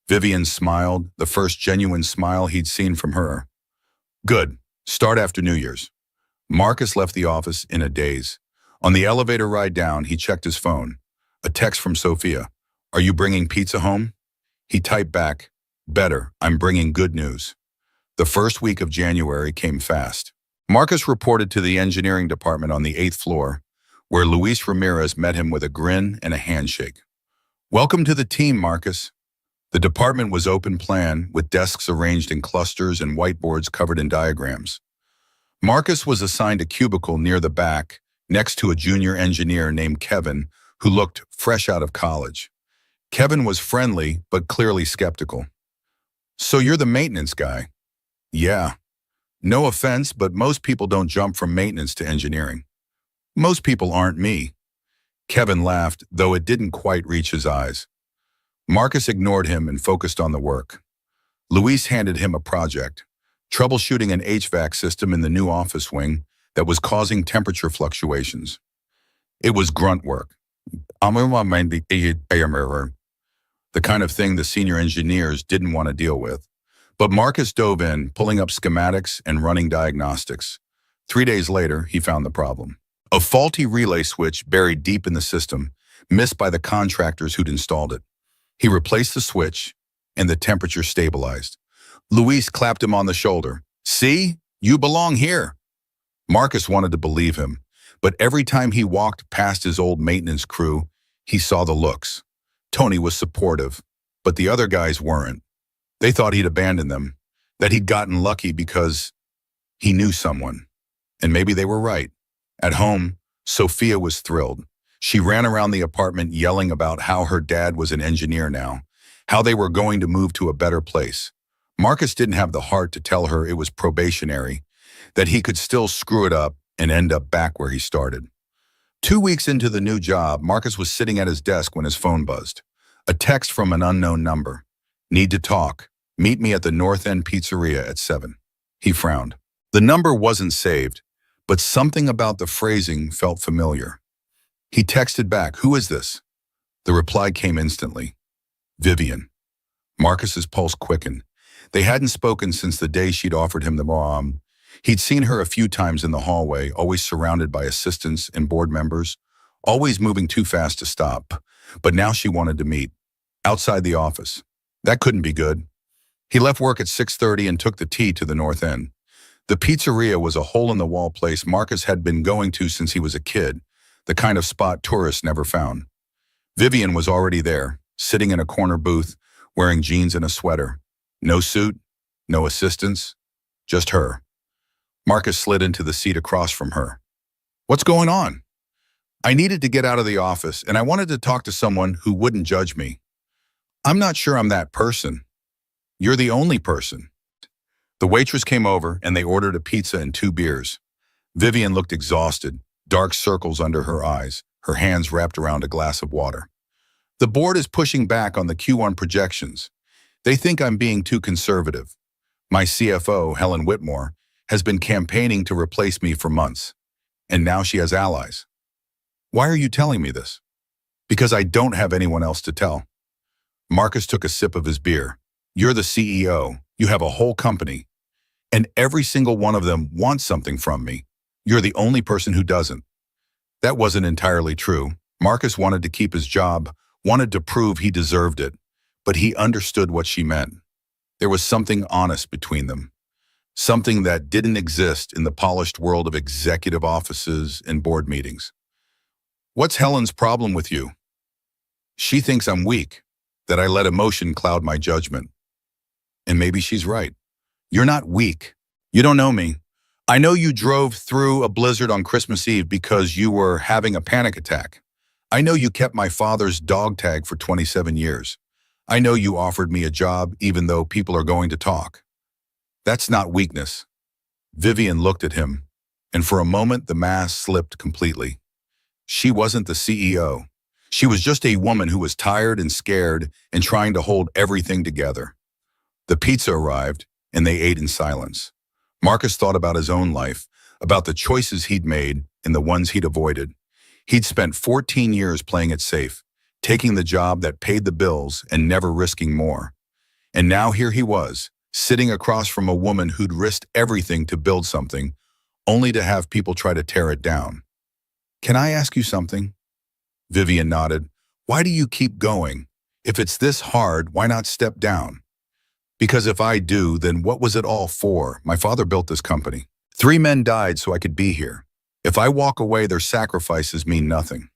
Vivian smiled, the first genuine smile he'd seen from her. Good. Start after New Year's. Marcus left the office in a daze. On the elevator ride down, he checked his phone. A text from Sophia. Are you bringing pizza home? He typed back, better, I'm bringing good news. The first week of January came fast. Marcus reported to the engineering department on the 8th floor, where Luis Ramirez met him with a grin and a handshake. Welcome to the team, Marcus. The department was open plan, with desks arranged in clusters and whiteboards covered in diagrams. Marcus was assigned a cubicle near the back, next to a junior engineer named Kevin, who looked fresh out of college. Kevin was friendly, but clearly skeptical. So you're the maintenance guy? Yeah. No offense, but most people don't jump from maintenance to engineering. Most people aren't me. Kevin laughed, though it didn't quite reach his eyes. Marcus ignored him and focused on the work. Luis handed him a project, troubleshooting an HVAC system in the new office wing that was causing temperature fluctuations. It was grunt work. The kind of thing the senior engineers didn't want to deal with. But Marcus dove in, pulling up schematics and running diagnostics. 3 days later, he found the problem. A faulty relay switch buried deep in the system, missed by the contractors who'd installed it. He replaced the switch, and the temperature stabilized. Luis clapped him on the shoulder. See? You belong here. Marcus wanted to believe him, but every time he walked past his old maintenance crew, he saw the looks. Tony was supportive, but the other guys weren't. They thought he'd abandoned them, that he'd gotten lucky because he knew someone. And maybe they were right. At home, Sophia was thrilled. She ran around the apartment yelling about how her dad was an engineer now, how they were going to move to a better place. Marcus didn't have the heart to tell her it was probationary, that he could still screw it up and end up back where he started. 2 weeks into the new job, Marcus was sitting at his desk when his phone buzzed. A text from an unknown number. Need to talk. Meet me at the North End Pizzeria at 7. He frowned. The number wasn't saved, but something about the phrasing felt familiar. He texted back, "Who is this?" The reply came instantly. Vivian. Marcus's pulse quickened. They hadn't spoken since the day she'd offered him the bomb. He'd seen her a few times in the hallway, always surrounded by assistants and board members, always moving too fast to stop. But now she wanted to meet. Outside the office. That couldn't be good. He left work at 6:30 and took the T to the North End. The pizzeria was a hole-in-the-wall place Marcus had been going to since he was a kid, the kind of spot tourists never found. Vivian was already there, sitting in a corner booth, wearing jeans and a sweater. No suit, no assistants, just her. Marcus slid into the seat across from her. "What's going on?" "I needed to get out of the office, and I wanted to talk to someone who wouldn't judge me." "I'm not sure I'm that person." "You're the only person." The waitress came over, and they ordered a pizza and 2 beers. Vivian looked exhausted, dark circles under her eyes, her hands wrapped around a glass of water. "The board is pushing back on the Q1 projections. They think I'm being too conservative. My CFO, Helen Whitmore, has been campaigning to replace me for months, and now she has allies." "Why are you telling me this?" "Because I don't have anyone else to tell." Marcus took a sip of his beer. "You're the CEO. You have a whole company. And every single one of them wants something from me. You're the only person who doesn't." That wasn't entirely true. Marcus wanted to keep his job, wanted to prove he deserved it, but he understood what she meant. There was something honest between them. Something that didn't exist in the polished world of executive offices and board meetings. "What's Helen's problem with you?" "She thinks I'm weak, that I let emotion cloud my judgment." And maybe she's right. You're not weak. You don't know me. I know you drove through a blizzard on Christmas Eve because you were having a panic attack. I know you kept my father's dog tag for 27 years. I know you offered me a job even though people are going to talk. That's not weakness. Vivian looked at him, and for a moment the mask slipped completely. She wasn't the CEO. She was just a woman who was tired and scared and trying to hold everything together. The pizza arrived, and they ate in silence. Marcus thought about his own life, about the choices he'd made and the ones he'd avoided. He'd spent 14 years playing it safe, taking the job that paid the bills and never risking more. And now here he was, sitting across from a woman who'd risked everything to build something, only to have people try to tear it down. "Can I ask you something?" Vivian nodded. "Why do you keep going? If it's this hard, why not step down?" "Because if I do, then what was it all for? My father built this company. 3 men died so I could be here. If I walk away, their sacrifices mean nothing."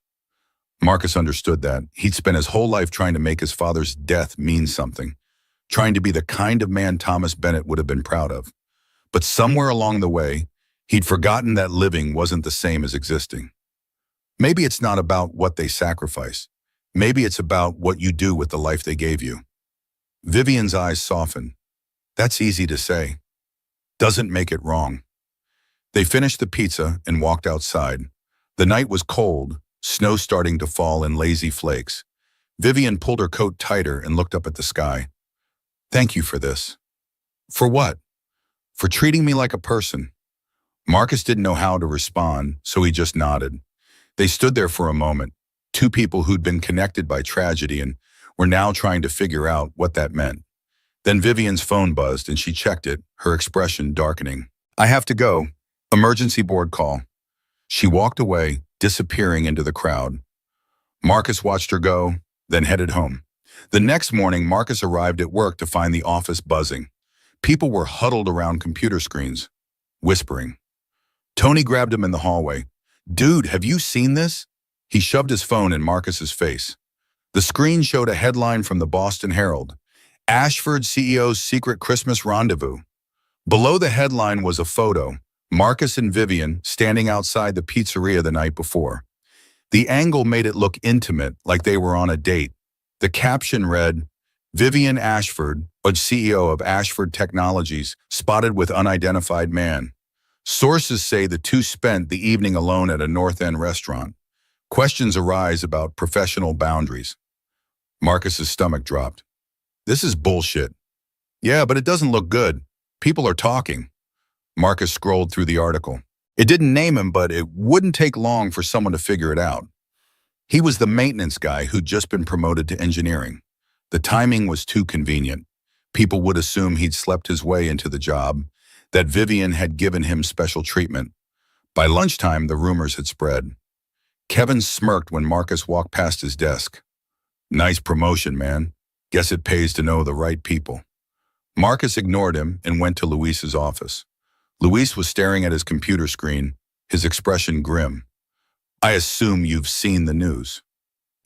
Marcus understood that. He'd spent his whole life trying to make his father's death mean something, trying to be the kind of man Thomas Bennett would have been proud of. But somewhere along the way, he'd forgotten that living wasn't the same as existing. Maybe it's not about what they sacrifice. Maybe it's about what you do with the life they gave you. Vivian's eyes softened. That's easy to say. Doesn't make it wrong. They finished the pizza and walked outside. The night was cold, snow starting to fall in lazy flakes. Vivian pulled her coat tighter and looked up at the sky. "Thank you for this." "For what?" "For treating me like a person." Marcus didn't know how to respond, so he just nodded. They stood there for a moment, 2 people who'd been connected by tragedy and were now trying to figure out what that meant. Then Vivian's phone buzzed and she checked it, her expression darkening. "I have to go. Emergency board call." She walked away, disappearing into the crowd. Marcus watched her go, then headed home. The next morning, Marcus arrived at work to find the office buzzing. People were huddled around computer screens, whispering. Tony grabbed him in the hallway. "Dude, have you seen this?" He shoved his phone in Marcus's face. The screen showed a headline from the Boston Herald, "Ashford CEO's Secret Christmas Rendezvous." Below the headline was a photo, Marcus and Vivian standing outside the pizzeria the night before. The angle made it look intimate, like they were on a date. The caption read, "Vivian Ashford, a CEO of Ashford Technologies, spotted with unidentified man." Sources say the two spent the evening alone at a North End restaurant. Questions arise about professional boundaries. Marcus's stomach dropped. This is bullshit. Yeah, but it doesn't look good. People are talking. Marcus scrolled through the article. It didn't name him, but it wouldn't take long for someone to figure it out. He was the maintenance guy who'd just been promoted to engineering. The timing was too convenient. People would assume he'd slept his way into the job, that Vivian had given him special treatment. By lunchtime, the rumors had spread. Kevin smirked when Marcus walked past his desk. Nice promotion, man. Guess it pays to know the right people. Marcus ignored him and went to Luis's office. Luis was staring at his computer screen, his expression grim. I assume you've seen the news.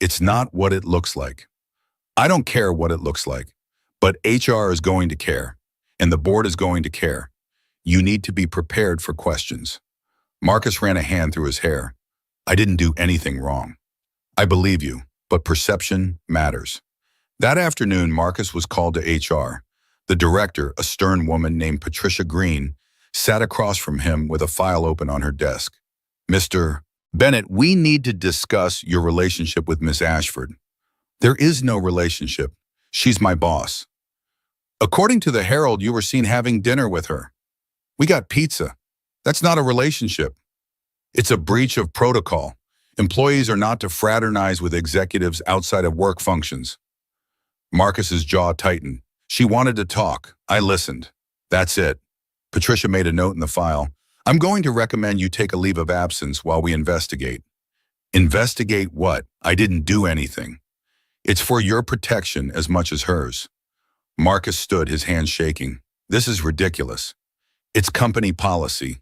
It's not what it looks like. I don't care what it looks like, but HR is going to care, and the board is going to care. You need to be prepared for questions. Marcus ran a hand through his hair. I didn't do anything wrong. I believe you, but perception matters. That afternoon, Marcus was called to HR. The director, a stern woman named Patricia Green, sat across from him with a file open on her desk. Mr. Bennett, we need to discuss your relationship with Miss Ashford. There is no relationship. She's my boss. According to the Herald, you were seen having dinner with her. We got pizza. That's not a relationship. It's a breach of protocol. Employees are not to fraternize with executives outside of work functions. Marcus's jaw tightened. She wanted to talk. I listened. That's it. Patricia made a note in the file. I'm going to recommend you take a leave of absence while we investigate. Investigate what? I didn't do anything. It's for your protection as much as hers. Marcus stood, his hands shaking. This is ridiculous. It's company policy.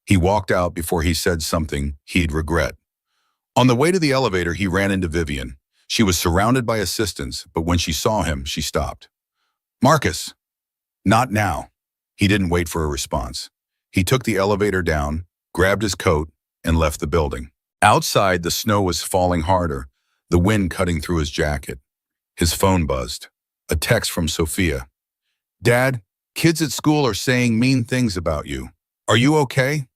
He walked out before he said something he'd regret. On the way to the elevator, he ran into Vivian. She was surrounded by assistants, but when she saw him, she stopped. Marcus! Not now. He didn't wait for a response. He took the elevator down, grabbed his coat, and left the building. Outside, the snow was falling harder, the wind cutting through his jacket. His phone buzzed. A text from Sophia. Dad, kids at school are saying mean things about you. Are you okay?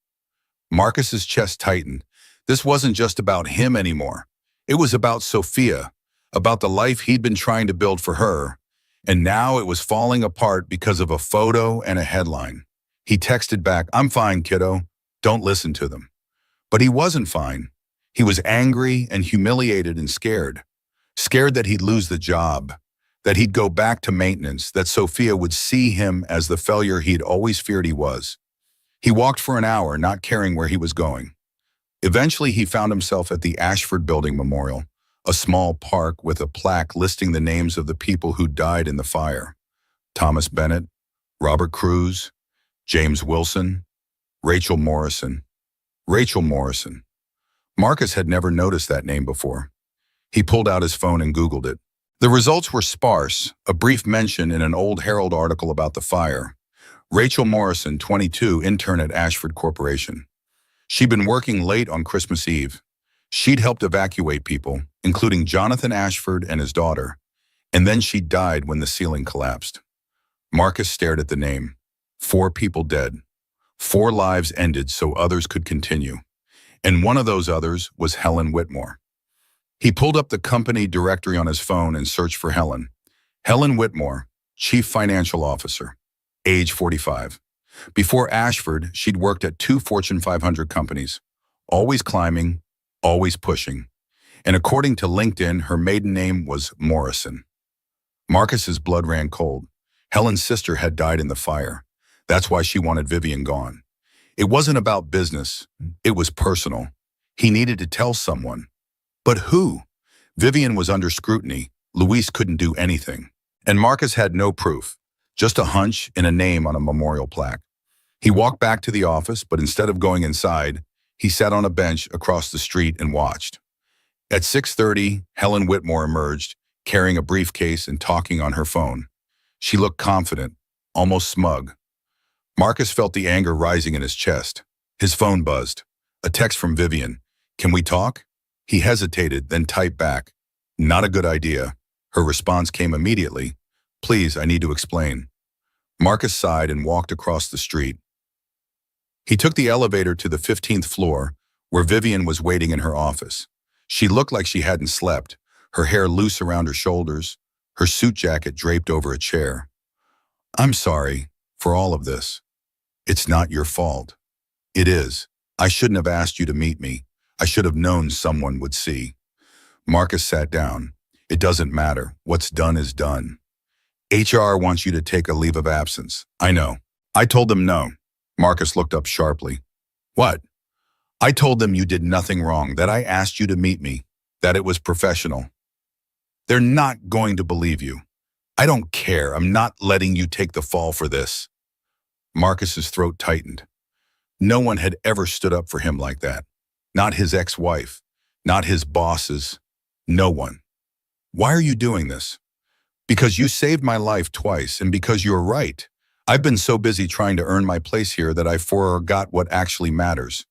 Marcus's chest tightened. This wasn't just about him anymore. It was about Sophia, about the life he'd been trying to build for her, and now it was falling apart because of a photo and a headline. He texted back, I'm fine, kiddo. Don't listen to them. But he wasn't fine. He was angry and humiliated and scared. Scared that he'd lose the job, that he'd go back to maintenance, that Sophia would see him as the failure he'd always feared he was. He walked for an hour, not caring where he was going. Eventually, he found himself at the Ashford Building Memorial, a small park with a plaque listing the names of the people who died in the fire. Thomas Bennett, Robert Cruz, James Wilson, Rachel Morrison. Rachel Morrison. Marcus had never noticed that name before. He pulled out his phone and Googled it. The results were sparse, a brief mention in an old Herald article about the fire. Rachel Morrison, 22, intern at Ashford Corporation. She'd been working late on Christmas Eve. She'd helped evacuate people, including Jonathan Ashford and his daughter, and then she died when the ceiling collapsed. Marcus stared at the name. 4 people dead. 4 lives ended so others could continue. And one of those others was Helen Whitmore. He pulled up the company directory on his phone and searched for Helen. Helen Whitmore, Chief Financial Officer, age 45. Before Ashford, she'd worked at 2 Fortune 500 companies, always climbing, always pushing. And according to LinkedIn, her maiden name was Morrison. Marcus's blood ran cold. Helen's sister had died in the fire. That's why she wanted Vivian gone. It wasn't about business. It was personal. He needed to tell someone. But who? Vivian was under scrutiny. Luis couldn't do anything. And Marcus had no proof, just a hunch and a name on a memorial plaque. He walked back to the office, but instead of going inside, he sat on a bench across the street and watched. At 6:30, Helen Whitmore emerged, carrying a briefcase and talking on her phone. She looked confident, almost smug. Marcus felt the anger rising in his chest. His phone buzzed. A text from Vivian. Can we talk? He hesitated, then typed back. Not a good idea. Her response came immediately. Please, I need to explain. Marcus sighed and walked across the street. He took the elevator to the 15th floor, where Vivian was waiting in her office. She looked like she hadn't slept, her hair loose around her shoulders, her suit jacket draped over a chair. "I'm sorry for all of this. It's not your fault." "It is. I shouldn't have asked you to meet me. I should have known someone would see." Marcus sat down. "It doesn't matter. What's done is done. HR wants you to take a leave of absence. I know." "I told them no." Marcus looked up sharply. "What?" "I told them you did nothing wrong, that I asked you to meet me, that it was professional." "They're not going to believe you." "I don't care. I'm not letting you take the fall for this." Marcus's throat tightened. No one had ever stood up for him like that. Not his ex-wife, not his bosses, no one. "Why are you doing this?" "Because you saved my life twice, and because you're right. I've been so busy trying to earn my place here that I forgot what actually matters."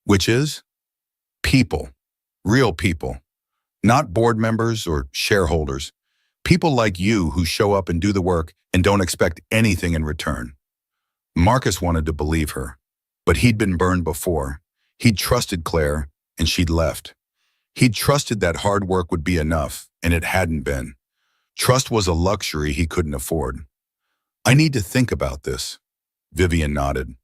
"Which is?" "People. Real people. Not board members or shareholders. People like you who show up and do the work and don't expect anything in return." Marcus wanted to believe her, but he'd been burned before. He'd trusted Claire, and she'd left. He'd trusted that hard work would be enough, and it hadn't been. Trust was a luxury he couldn't afford. "I need to think about this." Vivian nodded.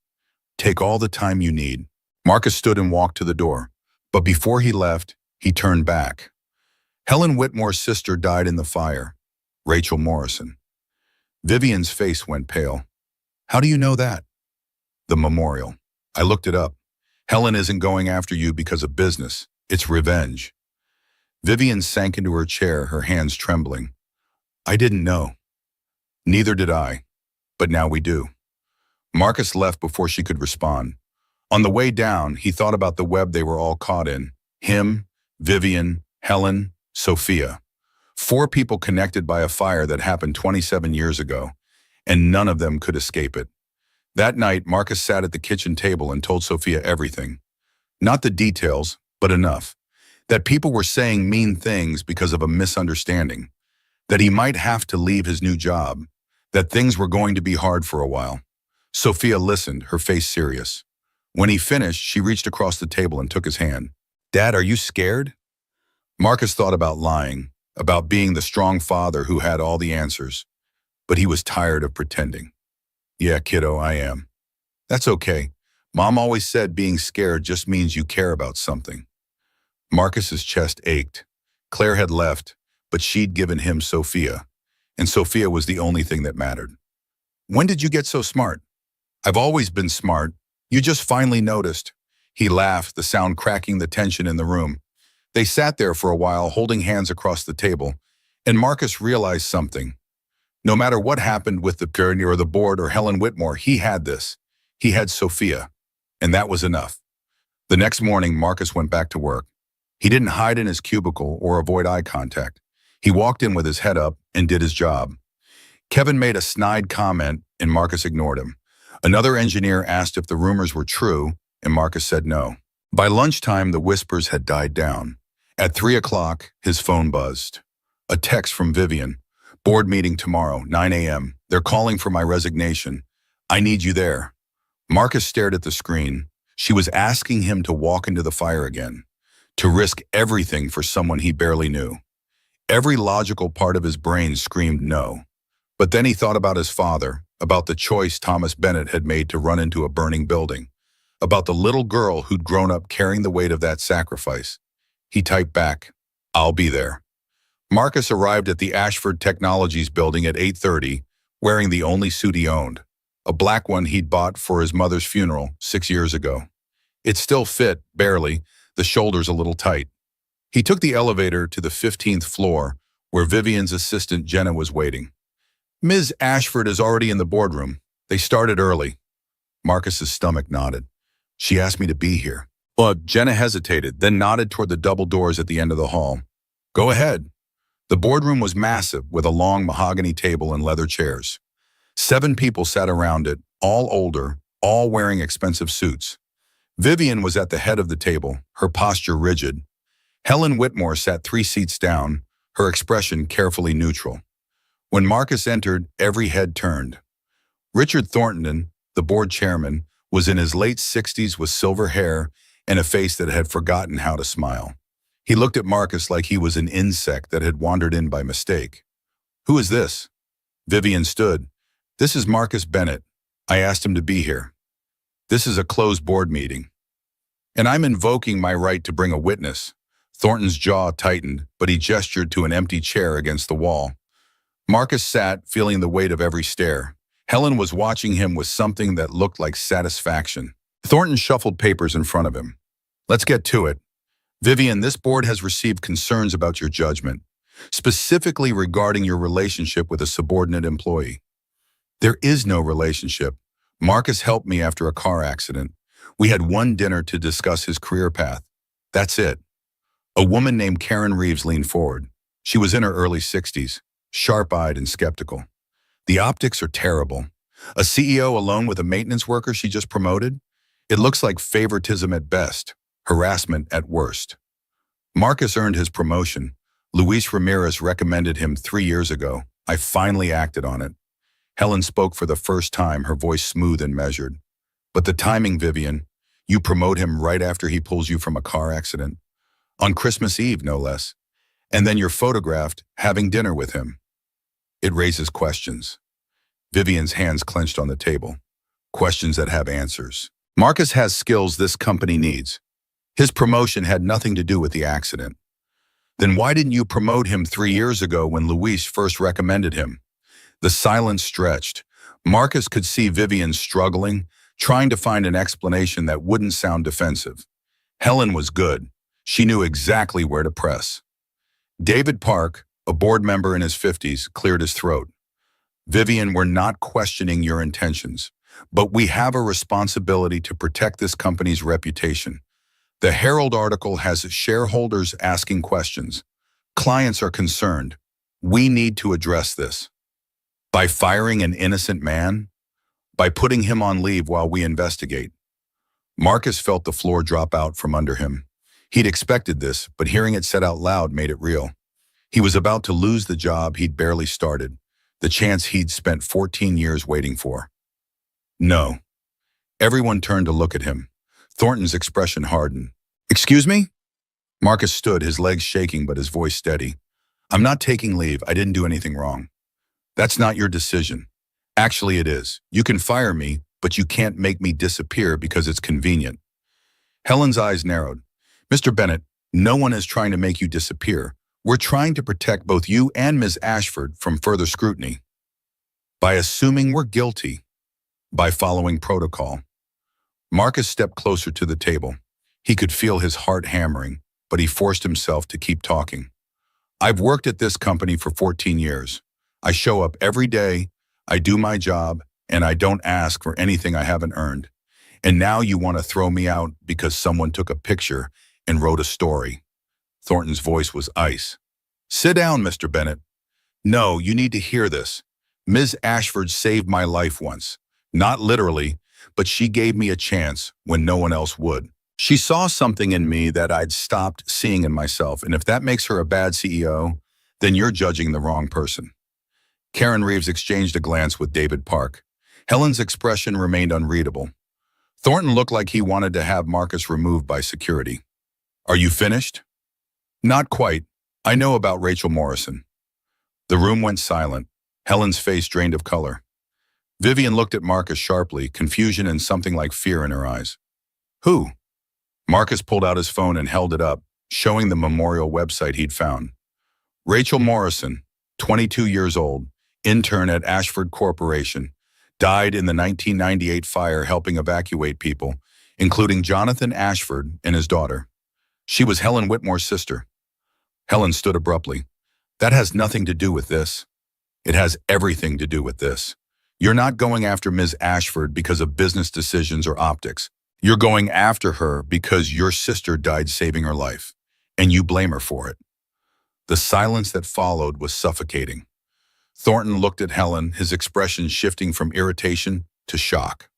"Take all the time you need." Marcus stood and walked to the door, but before he left, he turned back. Helen Whitmore's sister died in the fire. Rachel Morrison. Vivian's face went pale. "How do you know that?" "The memorial. I looked it up. Helen isn't going after you because of business. It's revenge." Vivian sank into her chair, her hands trembling. "I didn't know." "Neither did I. But now we do." Marcus left before she could respond. On the way down, he thought about the web they were all caught in. Him, Vivian, Helen, Sophia. 4 people connected by a fire that happened 27 years ago, and none of them could escape it. That night, Marcus sat at the kitchen table and told Sophia everything. Not the details, but enough. That people were saying mean things because of a misunderstanding. That he might have to leave his new job. That things were going to be hard for a while. Sophia listened, her face serious. When he finished, she reached across the table and took his hand. "Dad, are you scared?" Marcus thought about lying, about being the strong father who had all the answers. But he was tired of pretending. "Yeah, kiddo, I am." "That's okay. Mom always said being scared just means you care about something." Marcus's chest ached. Claire had left, but she'd given him Sophia, and Sophia was the only thing that mattered. "When did you get so smart?" "I've always been smart. You just finally noticed." He laughed, the sound cracking the tension in the room. They sat there for a while, holding hands across the table, and Marcus realized something. No matter what happened with the gurney or the board or Helen Whitmore, he had this. He had Sophia, and that was enough. The next morning, Marcus went back to work. He didn't hide in his cubicle or avoid eye contact. He walked in with his head up and did his job. Kevin made a snide comment, and Marcus ignored him. Another engineer asked if the rumors were true, and Marcus said no. By lunchtime, the whispers had died down. At 3 o'clock, his phone buzzed. A text from Vivian. "Board meeting tomorrow, 9 a.m. They're calling for my resignation. I need you there." Marcus stared at the screen. She was asking him to walk into the fire again, to risk everything for someone he barely knew. Every logical part of his brain screamed no. But then he thought about his father, about the choice Thomas Bennett had made to run into a burning building, about the little girl who'd grown up carrying the weight of that sacrifice. He typed back, "I'll be there." Marcus arrived at the Ashford Technologies building at 8:30, wearing the only suit he owned, a black one he'd bought for his mother's funeral 6 years ago. It still fit, barely, the shoulders a little tight. He took the elevator to the 15th floor, where Vivian's assistant Jenna was waiting. "Ms. Ashford is already in the boardroom. They started early." Marcus's stomach nodded. "She asked me to be here." But Jenna hesitated, then nodded toward the double doors at the end of the hall. "Go ahead." The boardroom was massive, with a long mahogany table and leather chairs. 7 people sat around it, all older, all wearing expensive suits. Vivian was at the head of the table, her posture rigid. Helen Whitmore sat 3 seats down, her expression carefully neutral. When Marcus entered, every head turned. Richard Thornton, the board chairman, was in his late 60s with silver hair and a face that had forgotten how to smile. He looked at Marcus like he was an insect that had wandered in by mistake. "Who is this?" Vivian stood. "This is Marcus Bennett. I asked him to be here. This is a closed board meeting. And I'm invoking my right to bring a witness." Thornton's jaw tightened, but he gestured to an empty chair against the wall. Marcus sat, feeling the weight of every stare. Helen was watching him with something that looked like satisfaction. Thornton shuffled papers in front of him. "Let's get to it. Vivian, this board has received concerns about your judgment, specifically regarding your relationship with a subordinate employee." "There is no relationship. Marcus helped me after a car accident. We had one dinner to discuss his career path. That's it." A woman named Karen Reeves leaned forward. She was in her early 60s, sharp-eyed and skeptical. "The optics are terrible. A CEO alone with a maintenance worker she just promoted? It looks like favoritism at best, harassment at worst." Marcus earned his promotion. Luis Ramirez recommended him 3 years ago. I finally acted on it. Helen spoke for the first time, her voice smooth and measured. "But the timing, Vivian. You promote him right after he pulls you from a car accident. On Christmas Eve, no less. And then you're photographed having dinner with him. It raises questions." Vivian's hands clenched on the table. Questions that have answers. Marcus has skills this company needs. His promotion had nothing to do with the accident. Then why didn't you promote him 3 years ago when Luis first recommended him? The silence stretched. Marcus could see Vivian struggling, trying to find an explanation that wouldn't sound defensive. Helen was good. She knew exactly where to press. David Park, a board member in his 50s, cleared his throat. "Vivian, we're not questioning your intentions, but we have a responsibility to protect this company's reputation. The Herald article has shareholders asking questions. Clients are concerned. We need to address this. By firing an innocent man? By putting him on leave while we investigate?" Marcus felt the floor drop out from under him. He'd expected this, but hearing it said out loud made it real. He was about to lose the job he'd barely started, the chance he'd spent 14 years waiting for. "No." Everyone turned to look at him. Thornton's expression hardened. "Excuse me?" Marcus stood, his legs shaking but his voice steady. "I'm not taking leave. I didn't do anything wrong." "That's not your decision." "Actually, it is. You can fire me, but you can't make me disappear because it's convenient." Helen's eyes narrowed. "Mr. Bennett, no one is trying to make you disappear. We're trying to protect both you and Ms. Ashford from further scrutiny. By assuming we're guilty. By following protocol." Marcus stepped closer to the table. He could feel his heart hammering, but he forced himself to keep talking. "I've worked at this company for 14 years. I show up every day, I do my job, and I don't ask for anything I haven't earned. And now you want to throw me out because someone took a picture and wrote a story." Thornton's voice was ice. "Sit down, Mr. Bennett. No, you need to hear this. Ms. Ashford saved my life once. Not literally, but she gave me a chance when no one else would. She saw something in me that I'd stopped seeing in myself, and if that makes her a bad CEO, then you're judging the wrong person." Karen Reeves exchanged a glance with David Park. Helen's expression remained unreadable. Thornton looked like he wanted to have Marcus removed by security. "Are you finished?" "Not quite. I know about Rachel Morrison." The room went silent. Helen's face drained of color. Vivian looked at Marcus sharply, confusion and something like fear in her eyes. "Who?" Marcus pulled out his phone and held it up, showing the memorial website he'd found. "Rachel Morrison, 22 years old, intern at Ashford Corporation, died in the 1998 fire helping evacuate people, including Jonathan Ashford and his daughter. She was Helen Whitmore's sister." Helen stood abruptly. "That has nothing to do with this." "It has everything to do with this. You're not going after Ms. Ashford because of business decisions or optics. You're going after her because your sister died saving her life, and you blame her for it." The silence that followed was suffocating. Thornton looked at Helen, his expression shifting from irritation to shock.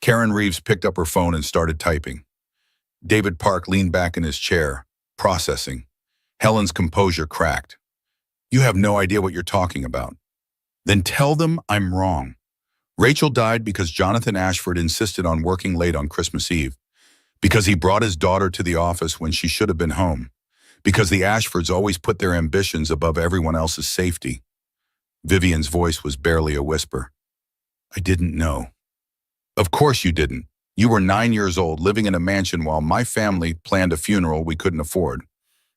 Karen Reeves picked up her phone and started typing. David Park leaned back in his chair, processing. Helen's composure cracked. "You have no idea what you're talking about." "Then tell them I'm wrong. Rachel died because Jonathan Ashford insisted on working late on Christmas Eve, because he brought his daughter to the office when she should have been home, Because the Ashfords always put their ambitions above everyone else's safety. Vivian's voice was barely a whisper. I didn't know. Of course you didn't. You were 9 years old, living in a mansion while my family planned a funeral we couldn't afford.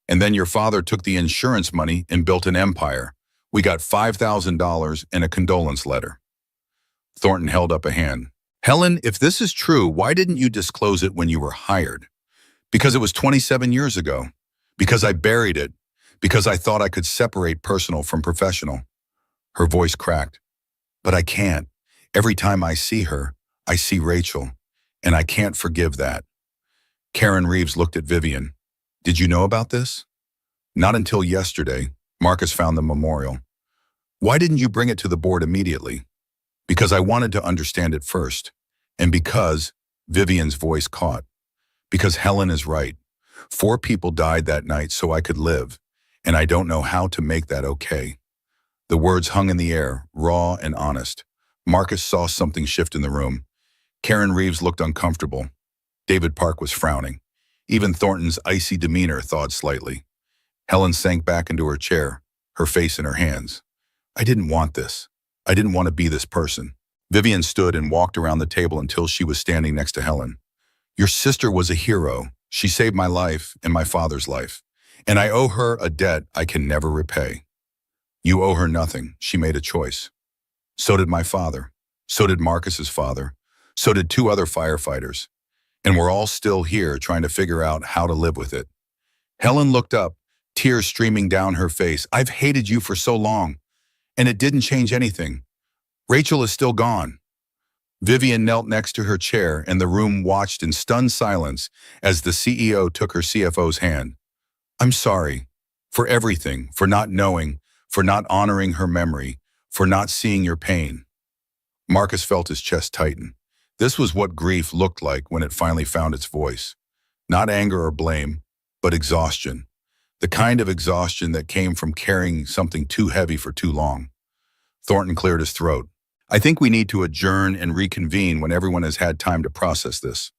And then your father took the insurance money and built an empire. We got $5,000 and a condolence letter. Thornton held up a hand. Helen, if this is true, why didn't you disclose it when you were hired? Because it was 27 years ago. Because I buried it. Because I thought I could separate personal from professional. Her voice cracked. But I can't. Every time I see her, I see Rachel. And I can't forgive that. Karen Reeves looked at Vivian. Did you know about this? Not until yesterday. Marcus found the memorial. Why didn't you bring it to the board immediately? Because I wanted to understand it first. And because, Vivian's voice caught. Because Helen is right. 4 people died that night so I could live. And I don't know how to make that okay. The words hung in the air, raw and honest. Marcus saw something shift in the room. Karen Reeves looked uncomfortable. David Park was frowning. Even Thornton's icy demeanor thawed slightly. Helen sank back into her chair, her face in her hands. I didn't want this. I didn't want to be this person. Vivian stood and walked around the table until she was standing next to Helen. Your sister was a hero. She saved my life and my father's life. And I owe her a debt I can never repay. You owe her nothing. She made a choice. So did my father. So did Marcus's father. So did 2 other firefighters. And we're all still here trying to figure out how to live with it. Helen looked up, tears streaming down her face. I've hated you for so long, and it didn't change anything. Rachel is still gone. Vivian knelt next to her chair, and the room watched in stunned silence as the CEO took her CFO's hand. I'm sorry for everything, for not knowing, for not honoring her memory, for not seeing your pain. Marcus felt his chest tighten. This was what grief looked like when it finally found its voice. Not anger or blame, but exhaustion. The kind of exhaustion that came from carrying something too heavy for too long. Thornton cleared his throat. I think we need to adjourn and reconvene when everyone has had time to process this.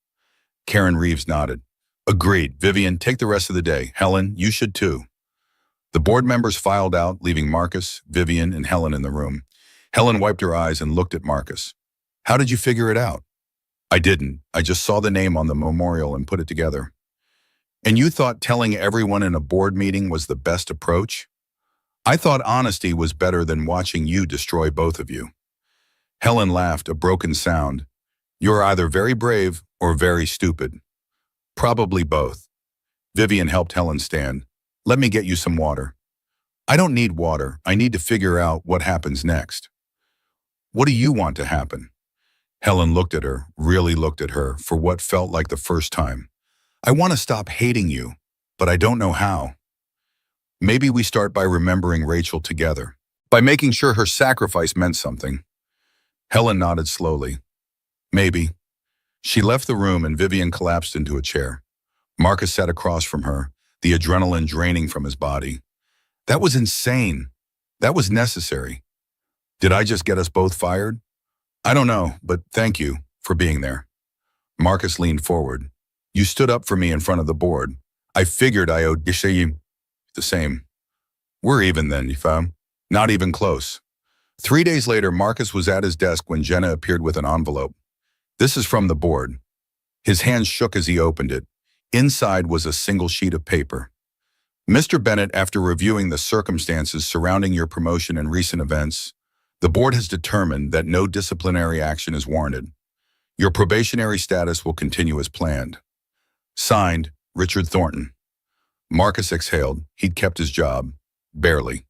Karen Reeves nodded. Agreed. Vivian, take the rest of the day. Helen, you should too. The board members filed out, leaving Marcus, Vivian, and Helen in the room. Helen wiped her eyes and looked at Marcus. How did you figure it out? I didn't. I just saw the name on the memorial and put it together. And you thought telling everyone in a board meeting was the best approach? I thought honesty was better than watching you destroy both of you. Helen laughed, a broken sound. You're either very brave or very stupid. Probably both. Vivian helped Helen stand. Let me get you some water. I don't need water. I need to figure out what happens next. What do you want to happen? Helen looked at her, really looked at her, for what felt like the first time. I want to stop hating you, but I don't know how. Maybe we start by remembering Rachel together, by making sure her sacrifice meant something. Helen nodded slowly. Maybe. She left the room and Vivian collapsed into a chair. Marcus sat across from her, the adrenaline draining from his body. That was insane. That was necessary. Did I just get us both fired? I don't know, but thank you for being there. Marcus leaned forward. You stood up for me in front of the board. I figured I owed you the same. We're even then, you found? Not even close. 3 days later, Marcus was at his desk when Jenna appeared with an envelope. This is from the board. His hand shook as he opened it. Inside was a single sheet of paper. Mr. Bennett, after reviewing the circumstances surrounding your promotion and recent events, the board has determined that no disciplinary action is warranted. Your probationary status will continue as planned. Signed, Richard Thornton. Marcus exhaled. He'd kept his job. Barely.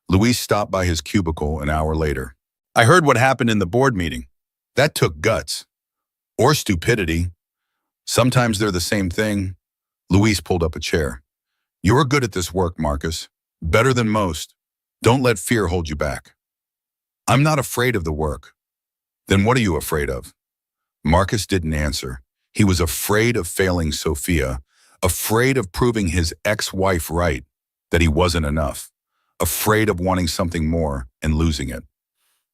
Luis stopped by his cubicle an hour later. I heard what happened in the board meeting. That took guts. Or stupidity. Sometimes they're the same thing. Luis pulled up a chair. You're good at this work, Marcus. Better than most. Don't let fear hold you back. I'm not afraid of the work. Then what are you afraid of? Marcus didn't answer. He was afraid of failing Sophia, afraid of proving his ex-wife right, that he wasn't enough, afraid of wanting something more and losing it.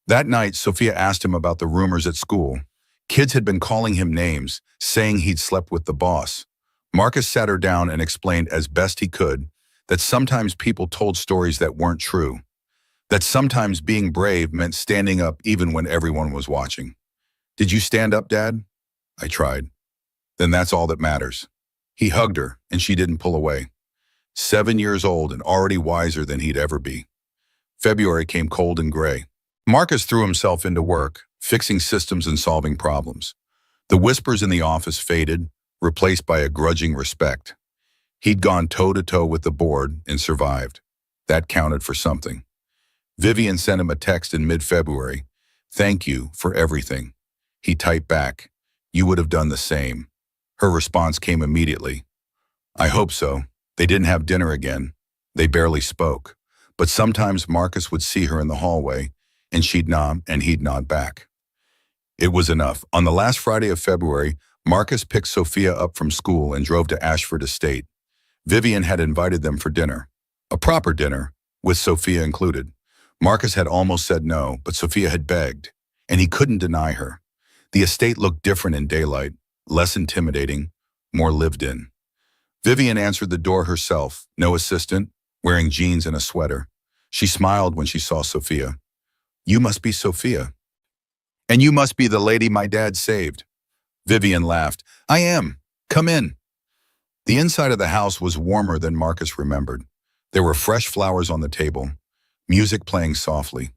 That night, Sophia asked him about the rumors at school. Kids had been calling him names, saying he'd slept with the boss. Marcus sat her down and explained as best he could that sometimes people told stories that weren't true, that sometimes being brave meant standing up even when everyone was watching. Did you stand up, Dad? I tried. Then that's all that matters. He hugged her, and she didn't pull away. 7 years old and already wiser than he'd ever be. February came cold and gray. Marcus threw himself into work, fixing systems and solving problems. The whispers in the office faded, replaced by a grudging respect. He'd gone toe-to-toe with the board and survived. That counted for something. Vivian sent him a text in mid-February. "Thank you for everything." He typed back, "You would have done the same." Her response came immediately. "I hope so." They didn't have dinner again. They barely spoke. But sometimes Marcus would see her in the hallway, and she'd nod and he'd nod back. It was enough. On the last Friday of February, Marcus picked Sophia up from school and drove to Ashford Estate. Vivian had invited them for dinner. A proper dinner, with Sophia included. Marcus had almost said no, but Sophia had begged, and he couldn't deny her. The estate looked different in daylight, less intimidating, more lived in. Vivian answered the door herself, no assistant, wearing jeans and a sweater. She smiled when she saw Sophia. "You must be Sophia. And you must be the lady my dad saved." Vivian laughed. "I am. Come in." The inside of the house was warmer than Marcus remembered. There were fresh flowers on the table, music playing softly.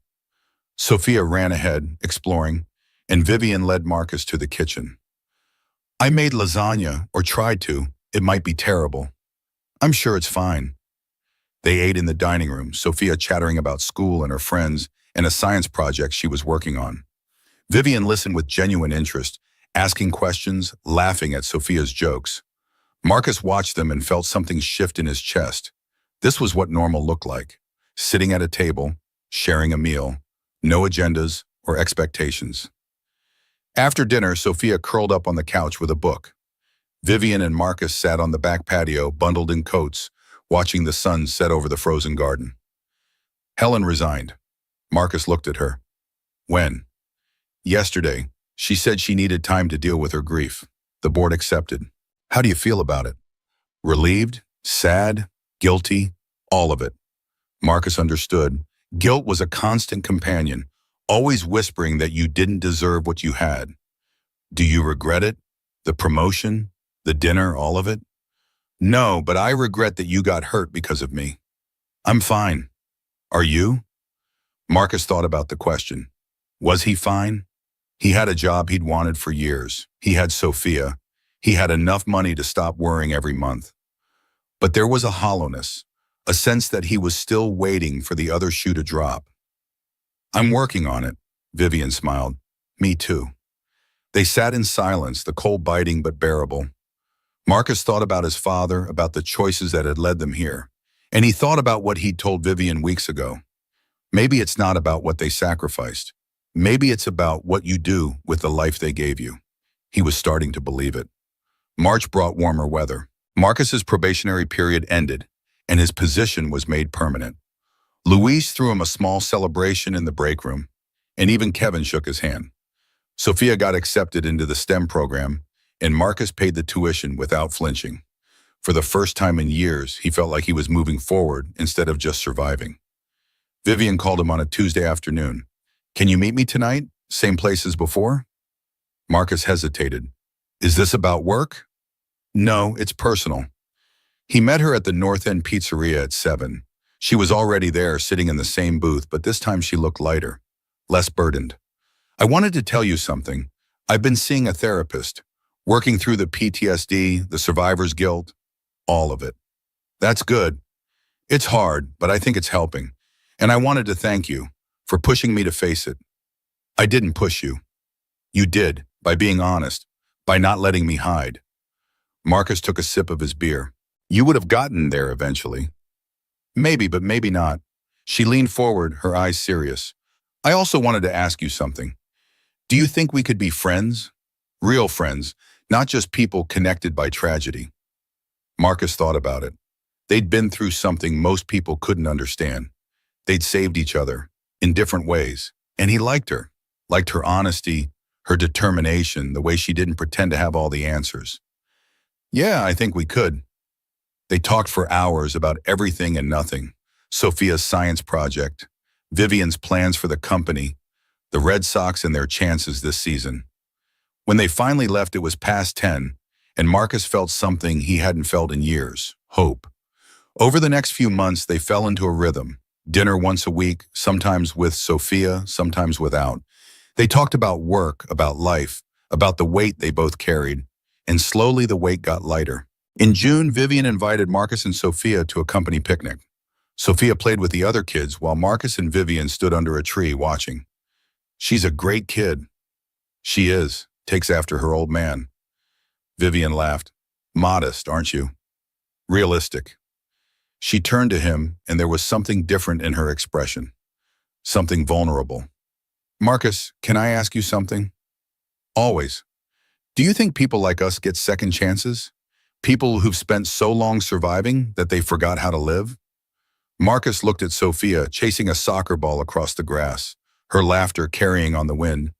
Sophia ran ahead, exploring, and Vivian led Marcus to the kitchen. "I made lasagna, or tried to. It might be terrible." "I'm sure it's fine." They ate in the dining room, Sophia chattering about school and her friends and a science project she was working on. Vivian listened with genuine interest, asking questions, laughing at Sophia's jokes. Marcus watched them and felt something shift in his chest. This was what normal looked like. Sitting at a table, sharing a meal, no agendas or expectations. After dinner, Sophia curled up on the couch with a book. Vivian and Marcus sat on the back patio, bundled in coats, watching the sun set over the frozen garden. Helen resigned. Marcus looked at her. "When?" "Yesterday. She said she needed time to deal with her grief. The board accepted." "How do you feel about it?" "Relieved, sad, guilty, all of it." Marcus understood. Guilt was a constant companion, always whispering that you didn't deserve what you had. "Do you regret it? The promotion? The dinner, all of it?" "No, but I regret that you got hurt because of me." "I'm fine. Are you?" Marcus thought about the question. Was he fine? He had a job he'd wanted for years. He had Sophia. He had enough money to stop worrying every month. But there was a hollowness, a sense that he was still waiting for the other shoe to drop. "I'm working on it," Vivian smiled. "Me too." They sat in silence, the cold biting but bearable. Marcus thought about his father, about the choices that had led them here, and he thought about what he'd told Vivian weeks ago. Maybe it's not about what they sacrificed. Maybe it's about what you do with the life they gave you. He was starting to believe it. March brought warmer weather. Marcus's probationary period ended, and his position was made permanent. Louise threw him a small celebration in the break room, and even Kevin shook his hand. Sophia got accepted into the STEM program, and Marcus paid the tuition without flinching. For the first time in years, he felt like he was moving forward instead of just surviving. Vivian called him on a Tuesday afternoon. "Can you meet me tonight? Same place as before?" Marcus hesitated. "Is this about work?" "No, it's personal." He met her at the North End Pizzeria at 7. She was already there, sitting in the same booth, but this time she looked lighter, less burdened. "I wanted to tell you something. I've been seeing a therapist, working through the PTSD, the survivor's guilt, all of it." "That's good. It's hard, but I think it's helping. And I wanted to thank you for pushing me to face it." "I didn't push you. You did, by being honest, by not letting me hide." Marcus took a sip of his beer. "You would have gotten there eventually." "Maybe, but maybe not." She leaned forward, her eyes serious. "I also wanted to ask you something. Do you think we could be friends? Real friends, not just people connected by tragedy." Marcus thought about it. They'd been through something most people couldn't understand. They'd saved each other, in different ways, and he liked her honesty, her determination, the way she didn't pretend to have all the answers. "Yeah, I think we could." They talked for hours about everything and nothing. Sophia's science project, Vivian's plans for the company, the Red Sox and their chances this season. When they finally left, it was past 10, and Marcus felt something he hadn't felt in years: hope. Over the next few months, they fell into a rhythm. Dinner once a week, sometimes with Sophia, sometimes without. They talked about work, about life, about the weight they both carried, and slowly the weight got lighter. In June, Vivian invited Marcus and Sophia to a company picnic. Sophia played with the other kids while Marcus and Vivian stood under a tree watching. "She's a great kid." "She is. Takes after her old man." Vivian laughed. "Modest, aren't you?" "Realistic." She turned to him, and there was something different in her expression. Something vulnerable. "Marcus, can I ask you something?" "Always." "Do you think people like us get second chances? People who've spent so long surviving that they forgot how to live?" Marcus looked at Sophia, chasing a soccer ball across the grass, her laughter carrying on the wind.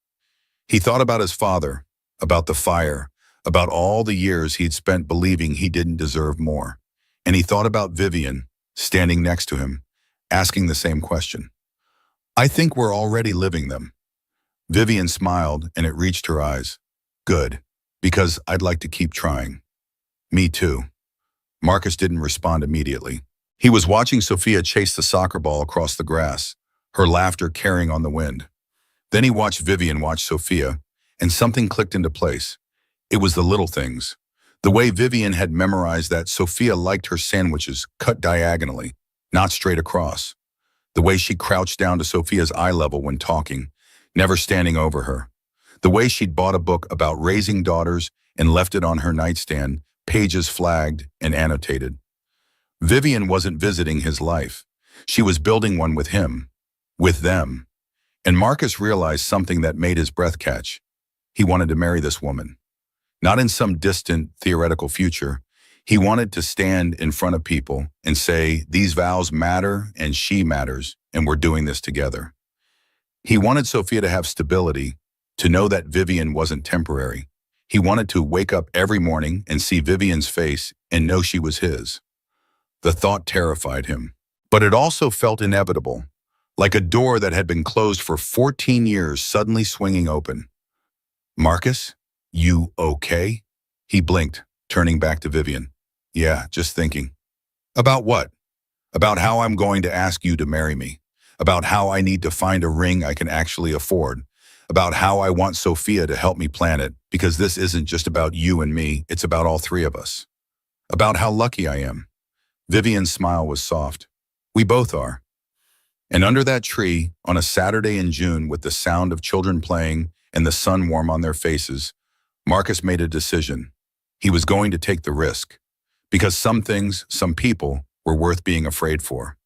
He thought about his father, about the fire, about all the years he'd spent believing he didn't deserve more. And he thought about Vivian, standing next to him, asking the same question. "I think we're already living them." Vivian smiled, and it reached her eyes. "Good, because I'd like to keep trying." "Me too." Marcus didn't respond immediately. He was watching Sophia chase the soccer ball across the grass, her laughter carrying on the wind. Then he watched Vivian watch Sophia, and something clicked into place. It was the little things. The way Vivian had memorized that Sophia liked her sandwiches cut diagonally, not straight across. The way she crouched down to Sophia's eye level when talking, never standing over her. The way she'd bought a book about raising daughters and left it on her nightstand, pages flagged and annotated. Vivian wasn't visiting his life. She was building one with him, with them. And Marcus realized something that made his breath catch. He wanted to marry this woman. Not in some distant, theoretical future. He wanted to stand in front of people and say, "These vows matter and she matters, and we're doing this together." He wanted Sophia to have stability, to know that Vivian wasn't temporary. He wanted to wake up every morning and see Vivian's face and know she was his. The thought terrified him, but it also felt inevitable, like a door that had been closed for 14 years suddenly swinging open. "Marcus? You okay?" He blinked, turning back to Vivian. "Yeah, just thinking." "About what?" "About how I'm going to ask you to marry me. About how I need to find a ring I can actually afford. About how I want Sophia to help me plan it, because this isn't just about you and me, it's about all three of us. About how lucky I am." Vivian's smile was soft. "We both are." And under that tree, on a Saturday in June with the sound of children playing and the sun warm on their faces, Marcus made a decision. He was going to take the risk, because some things, some people, were worth being afraid for.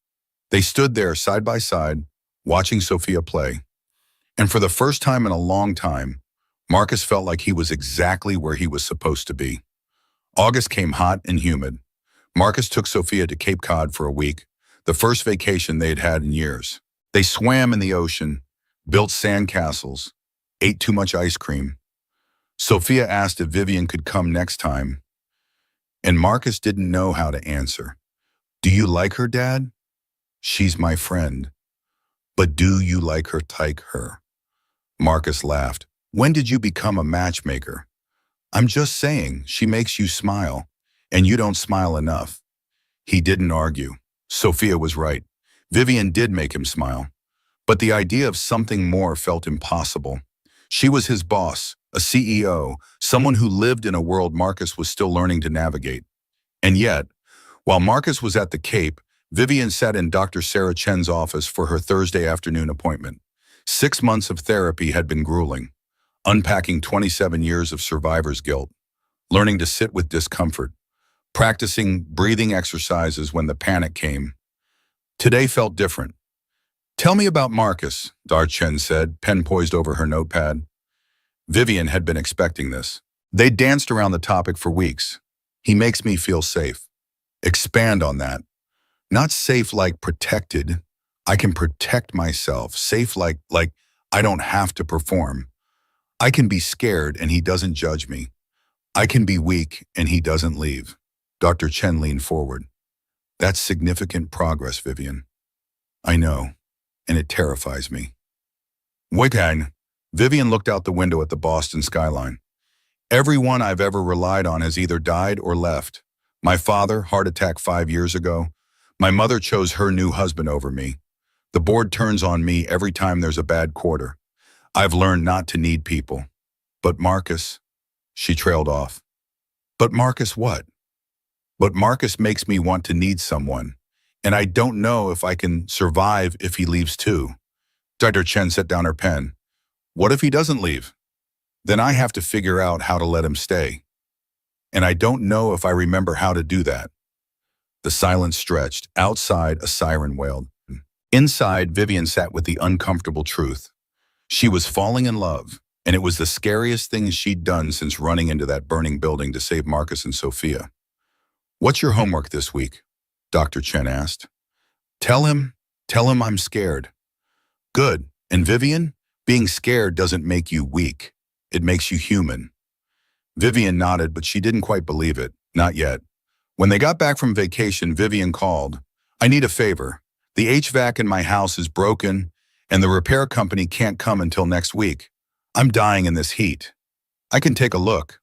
They stood there side by side, watching Sophia play. And for the first time in a long time, Marcus felt like he was exactly where he was supposed to be. August came hot and humid. Marcus took Sophia to Cape Cod for a week, the first vacation they'd had in years. They swam in the ocean, built sandcastles, ate too much ice cream. Sophia asked if Vivian could come next time, and Marcus didn't know how to answer. "Do you like her, Dad?" "She's my friend." "But do you like her?" Marcus laughed. "When did you become a matchmaker?" "I'm just saying, she makes you smile, and you don't smile enough." He didn't argue. Sophia was right. Vivian did make him smile. But the idea of something more felt impossible. She was his boss, a CEO, someone who lived in a world Marcus was still learning to navigate. And yet, while Marcus was at the Cape, Vivian sat in Dr. Sarah Chen's office for her Thursday afternoon appointment. 6 months of therapy had been grueling, unpacking 27 years of survivor's guilt, learning to sit with discomfort, practicing breathing exercises when the panic came. Today felt different. "Tell me about Marcus," Dr. Chen said, pen poised over her notepad. Vivian had been expecting this. They danced around the topic for weeks. "He makes me feel safe." "Expand on that." "Not safe like protected. I can protect myself. Safe like I don't have to perform. I can be scared and he doesn't judge me. I can be weak and he doesn't leave." Dr. Chen leaned forward. That's significant progress, Vivian. I know, and it terrifies me. Wigan. Vivian looked out the window at the Boston skyline. Everyone I've ever relied on has either died or left. My father, heart attack 5 years ago. My mother chose her new husband over me. The board turns on me every time there's a bad quarter. I've learned not to need people. But Marcus, she trailed off. But Marcus what? But Marcus makes me want to need someone, and I don't know if I can survive if he leaves too. Dr. Chen set down her pen. What if he doesn't leave? Then I have to figure out how to let him stay. And I don't know if I remember how to do that. The silence stretched. Outside, a siren wailed. Inside, Vivian sat with the uncomfortable truth. She was falling in love, and it was the scariest thing she'd done since running into that burning building to save Marcus and Sophia. What's your homework this week? Dr. Chen asked. Tell him I'm scared. Good. And Vivian, being scared doesn't make you weak. It makes you human. Vivian nodded, but she didn't quite believe it. Not yet. When they got back from vacation, Vivian called. I need a favor. The HVAC in my house is broken, and the repair company can't come until next week. I'm dying in this heat. I can take a look.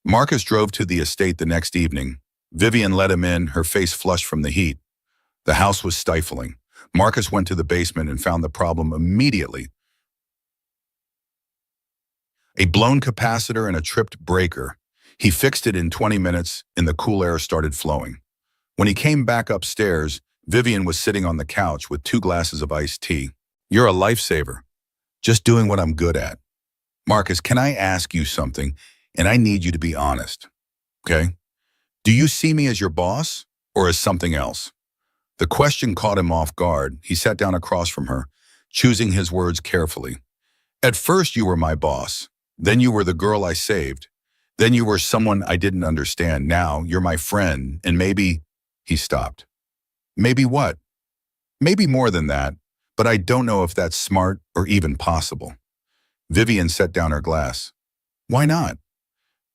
Marcus drove to the estate the next evening. Vivian let him in, her face flushed from the heat. The house was stifling. Marcus went to the basement and found the problem immediately. A blown capacitor and a tripped breaker. He fixed it in 20 minutes and the cool air started flowing. When he came back upstairs, Vivian was sitting on the couch with 2 glasses of iced tea. You're a lifesaver. Just doing what I'm good at. Marcus, can I ask you something? And I need you to be honest. Okay? Do you see me as your boss or as something else? The question caught him off guard. He sat down across from her, choosing his words carefully. At first you were my boss. Then you were the girl I saved. Then you were someone I didn't understand. Now you're my friend, and maybe... He stopped. Maybe what? Maybe more than that, but I don't know if that's smart or even possible. Vivian set down her glass. Why not?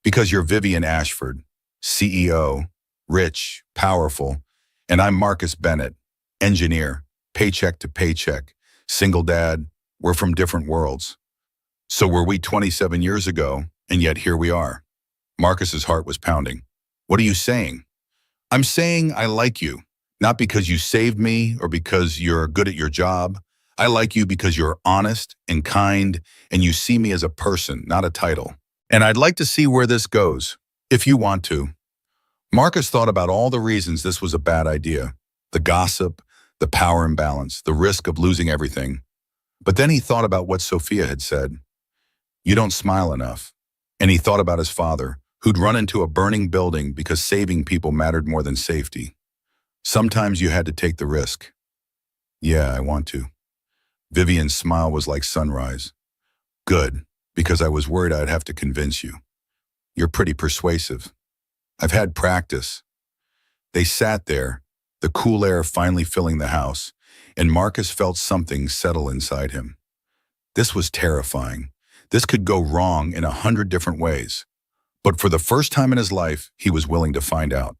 Because you're Vivian Ashford, CEO, rich, powerful, and I'm Marcus Bennett, engineer, paycheck to paycheck, single dad. We're from different worlds. So were we 27 years ago, and yet here we are. Marcus's heart was pounding. What are you saying? I'm saying I like you, not because you saved me or because you're good at your job. I like you because you're honest and kind, and you see me as a person, not a title. And I'd like to see where this goes, if you want to. Marcus thought about all the reasons this was a bad idea. The gossip, the power imbalance, the risk of losing everything. But then he thought about what Sophia had said. You don't smile enough. And he thought about his father, who'd run into a burning building because saving people mattered more than safety. Sometimes you had to take the risk. Yeah, I want to. Vivian's smile was like sunrise. Good, because I was worried I'd have to convince you. You're pretty persuasive. I've had practice. They sat there, the cool air finally filling the house, and Marcus felt something settle inside him. This was terrifying. This could go wrong in 100 different ways. But for the first time in his life, he was willing to find out.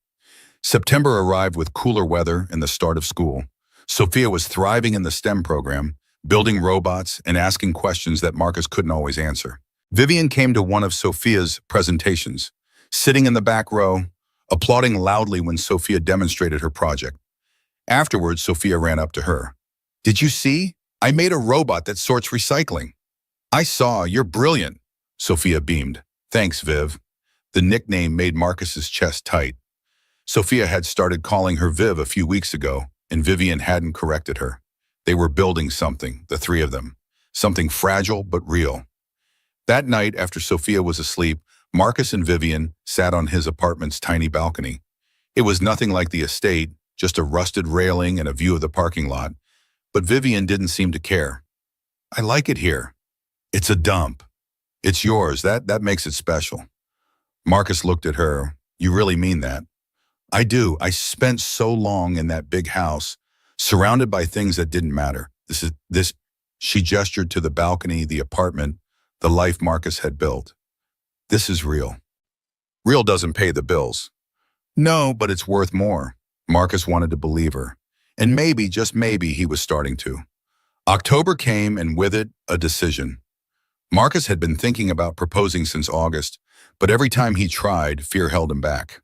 September arrived with cooler weather and the start of school. Sophia was thriving in the STEM program, building robots and asking questions that Marcus couldn't always answer. Vivian came to one of Sophia's presentations, sitting in the back row, applauding loudly when Sophia demonstrated her project. Afterwards, Sophia ran up to her. Did you see? I made a robot that sorts recycling. I saw, you're brilliant. Sophia beamed. Thanks, Viv. The nickname made Marcus's chest tight. Sophia had started calling her Viv a few weeks ago, and Vivian hadn't corrected her. They were building something, the three of them. Something fragile but real. That night, after Sophia was asleep, Marcus and Vivian sat on his apartment's tiny balcony. It was nothing like the estate, just a rusted railing and a view of the parking lot. But Vivian didn't seem to care. I like it here. It's a dump. It's yours. That makes it special. Marcus looked at her. You really mean that? I do. I spent so long in that big house, surrounded by things that didn't matter. She gestured to the balcony, the apartment, the life Marcus had built. This is real. Real doesn't pay the bills. No, but it's worth more. Marcus wanted to believe her. And maybe, just maybe, he was starting to. October came and with it, a decision. Marcus had been thinking about proposing since August, but every time he tried, fear held him back.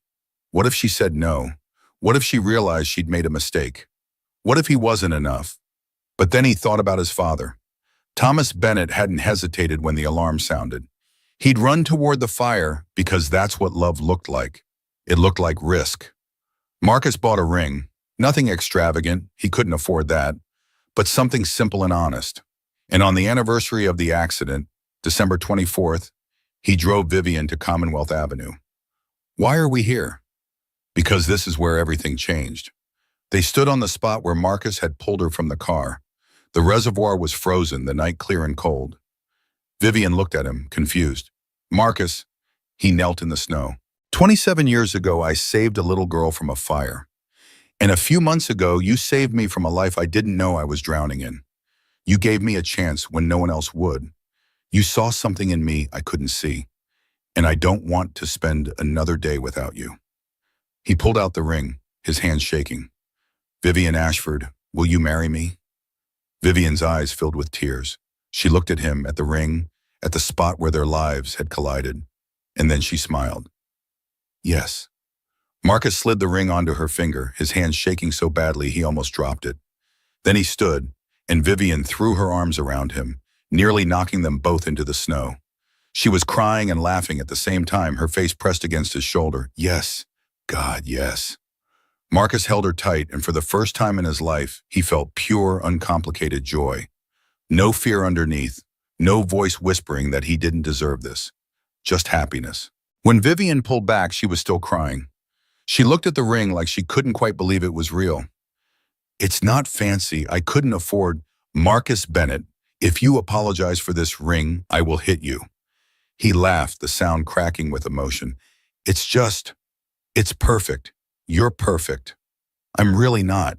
What if she said no? What if she realized she'd made a mistake? What if he wasn't enough? But then he thought about his father. Thomas Bennett hadn't hesitated when the alarm sounded. He'd run toward the fire because that's what love looked like. It looked like risk. Marcus bought a ring. Nothing extravagant, he couldn't afford that, but something simple and honest. And on the anniversary of the accident, December 24th, he drove Vivian to Commonwealth Avenue. Why are we here? Because this is where everything changed. They stood on the spot where Marcus had pulled her from the car. The reservoir was frozen, the night clear and cold. Vivian looked at him, confused. Marcus, he knelt in the snow. 27 years ago, I saved a little girl from a fire. And a few months ago, you saved me from a life I didn't know I was drowning in. You gave me a chance when no one else would. You saw something in me I couldn't see. And I don't want to spend another day without you. He pulled out the ring, his hands shaking. Vivian Ashford, will you marry me? Vivian's eyes filled with tears. She looked at him, at the ring, at the spot where their lives had collided. And then she smiled. Yes. Marcus slid the ring onto her finger, his hands shaking so badly he almost dropped it. Then he stood, and Vivian threw her arms around him, nearly knocking them both into the snow. She was crying and laughing at the same time, her face pressed against his shoulder. Yes, God, yes. Marcus held her tight, and for the first time in his life, he felt pure, uncomplicated joy. No fear underneath, no voice whispering that he didn't deserve this. Just happiness. When Vivian pulled back, she was still crying. She looked at the ring like she couldn't quite believe it was real. It's not fancy. I couldn't afford. Marcus Bennett, if you apologize for this ring, I will hit you. He laughed, the sound cracking with emotion. It's perfect. You're perfect. I'm really not.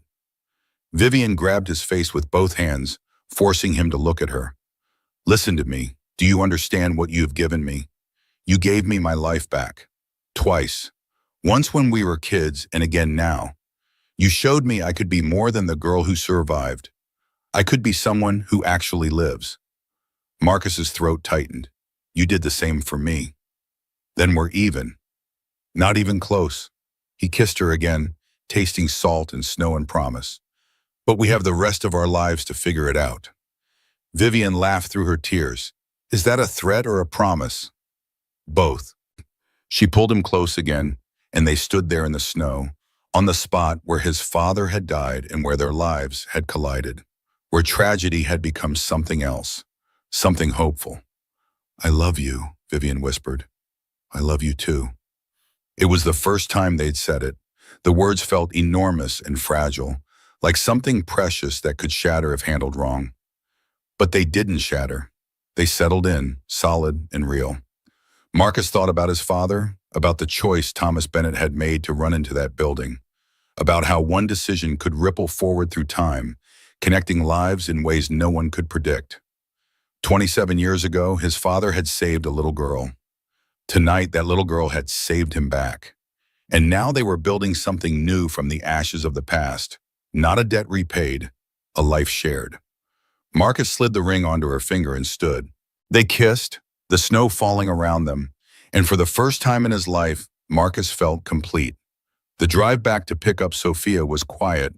Vivian grabbed his face with both hands, forcing him to look at her. Listen to me. Do you understand what you've given me? You gave me my life back. Twice. Once when we were kids, and again now. You showed me I could be more than the girl who survived. I could be someone who actually lives. Marcus's throat tightened. You did the same for me. Then we're even. Not even close. He kissed her again, tasting salt and snow and promise. But we have the rest of our lives to figure it out. Vivian laughed through her tears. Is that a threat or a promise? Both. She pulled him close again, and they stood there in the snow, on the spot where his father had died and where their lives had collided, where tragedy had become something else, something hopeful. I love you, Vivian whispered. I love you too. It was the first time they'd said it. The words felt enormous and fragile, like something precious that could shatter if handled wrong. But they didn't shatter. They settled in, solid and real. Marcus thought about his father, about the choice Thomas Bennett had made to run into that building, about how one decision could ripple forward through time, connecting lives in ways no one could predict. 27 years ago, his father had saved a little girl. Tonight, that little girl had saved him back. And now they were building something new from the ashes of the past, not a debt repaid, a life shared. Marcus slid the ring onto her finger and stood. They kissed, the snow falling around them, and for the first time in his life, Marcus felt complete. The drive back to pick up Sophia was quiet,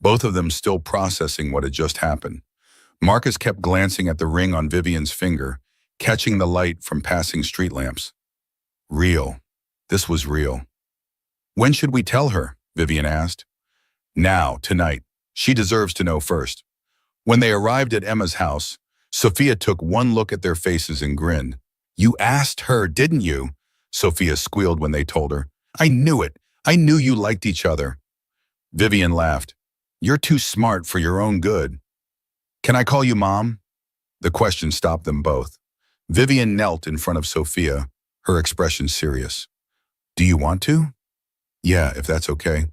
both of them still processing what had just happened. Marcus kept glancing at the ring on Vivian's finger, catching the light from passing street lamps. Real. This was real. When should we tell her? Vivian asked. Now, tonight. She deserves to know first. When they arrived at Emma's house, Sophia took one look at their faces and grinned. You asked her, didn't you? Sophia squealed when they told her. I knew it. I knew you liked each other. Vivian laughed. You're too smart for your own good. Can I call you Mom? The question stopped them both. Vivian knelt in front of Sophia, her expression serious. Do you want to? Yeah, if that's okay.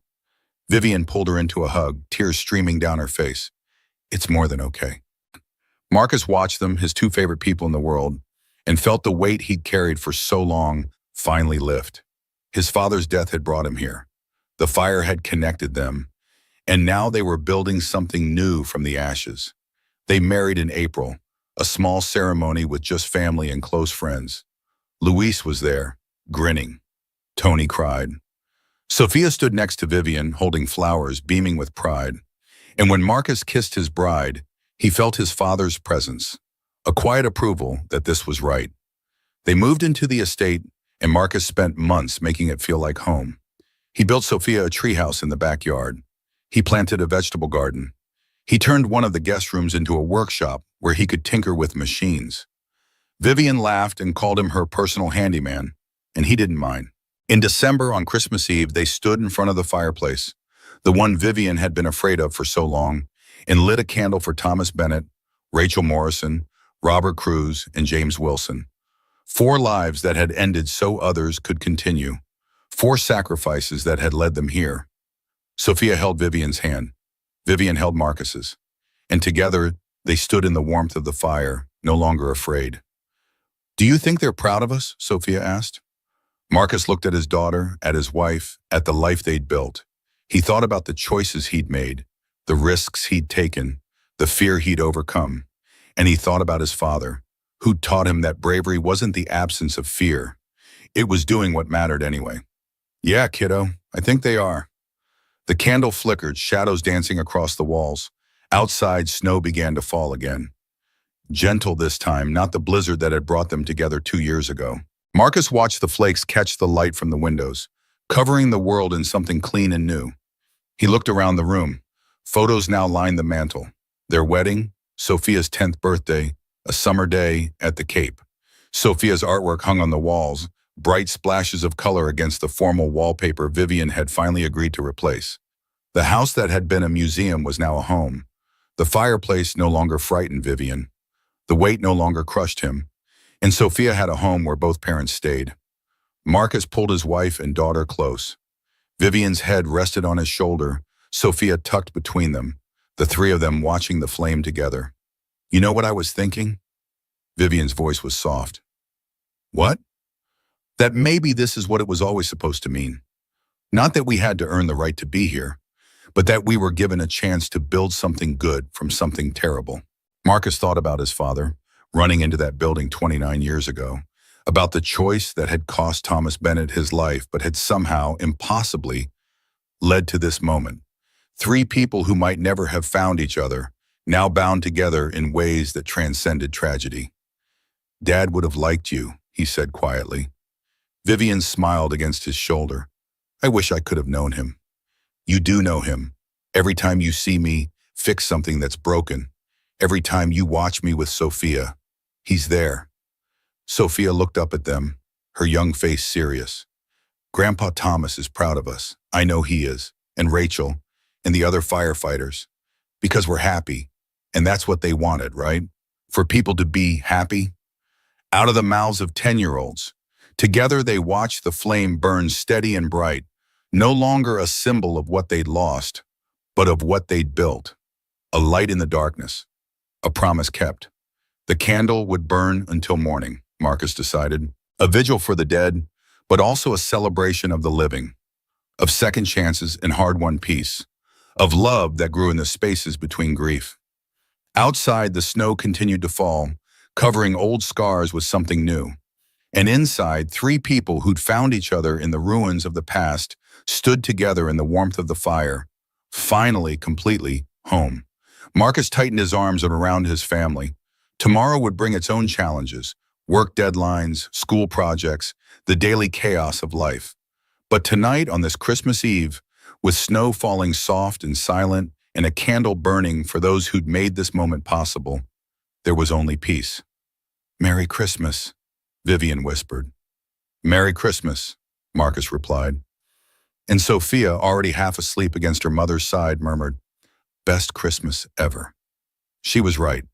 Vivian pulled her into a hug, tears streaming down her face. It's more than okay. Marcus watched them, his two favorite people in the world, and felt the weight he'd carried for so long finally lift. His father's death had brought him here. The fire had connected them, and now they were building something new from the ashes. They married in April, a small ceremony with just family and close friends. Luis was there, grinning. Tony cried. Sophia stood next to Vivian, holding flowers, beaming with pride. And when Marcus kissed his bride, he felt his father's presence, a quiet approval that this was right. They moved into the estate, and Marcus spent months making it feel like home. He built Sophia a treehouse in the backyard. He planted a vegetable garden. He turned one of the guest rooms into a workshop where he could tinker with machines. Vivian laughed and called him her personal handyman, and he didn't mind. In December, on Christmas Eve, they stood in front of the fireplace, the one Vivian had been afraid of for so long, and lit a candle for Thomas Bennett, Rachel Morrison, Robert Cruz, and James Wilson. 4 lives that had ended so others could continue. 4 sacrifices that had led them here. Sophia held Vivian's hand. Vivian held Marcus's. And together, they stood in the warmth of the fire, no longer afraid. "Do you think they're proud of us?" Sophia asked. Marcus looked at his daughter, at his wife, at the life they'd built. He thought about the choices he'd made, the risks he'd taken, the fear he'd overcome. And he thought about his father, who'd taught him that bravery wasn't the absence of fear. It was doing what mattered anyway. "Yeah, kiddo, I think they are." The candle flickered, shadows dancing across the walls. Outside, snow began to fall again. Gentle this time, not the blizzard that had brought them together 2 years ago. Marcus watched the flakes catch the light from the windows, covering the world in something clean and new. He looked around the room. Photos now lined the mantel. Their wedding, Sophia's 10th birthday, a summer day at the Cape. Sophia's artwork hung on the walls, bright splashes of color against the formal wallpaper Vivian had finally agreed to replace. The house that had been a museum was now a home. The fireplace no longer frightened Vivian. The weight no longer crushed him. And Sophia had a home where both parents stayed. Marcus pulled his wife and daughter close. Vivian's head rested on his shoulder, Sophia tucked between them, the 3 of them watching the flame together. "You know what I was thinking?" Vivian's voice was soft. "What?" "That maybe this is what it was always supposed to mean. Not that we had to earn the right to be here, but that we were given a chance to build something good from something terrible." Marcus thought about his father, running into that building 29 years ago, about the choice that had cost Thomas Bennett his life but had somehow, impossibly, led to this moment. 3 people who might never have found each other, now bound together in ways that transcended tragedy. "Dad would have liked you," he said quietly. Vivian smiled against his shoulder. "I wish I could have known him." "You do know him. Every time you see me fix something that's broken, every time you watch me with Sophia, he's there." Sophia looked up at them, her young face serious. "Grandpa Thomas is proud of us. I know he is. And Rachel, and the other firefighters. Because we're happy. And that's what they wanted, right? For people to be happy." Out of the mouths of 10-year-olds. Together they watched the flame burn steady and bright, no longer a symbol of what they'd lost, but of what they'd built. A light in the darkness. A promise kept. The candle would burn until morning, Marcus decided. A vigil for the dead, but also a celebration of the living. Of second chances and hard-won peace. Of love that grew in the spaces between grief. Outside, the snow continued to fall, covering old scars with something new. And inside, 3 people who'd found each other in the ruins of the past stood together in the warmth of the fire, finally, completely, home. Marcus tightened his arms around his family. Tomorrow would bring its own challenges, work deadlines, school projects, the daily chaos of life. But tonight, on this Christmas Eve, with snow falling soft and silent and a candle burning for those who'd made this moment possible, there was only peace. "Merry Christmas," Vivian whispered. "Merry Christmas," Marcus replied. And Sophia, already half asleep against her mother's side, murmured, "Best Christmas ever." She was right.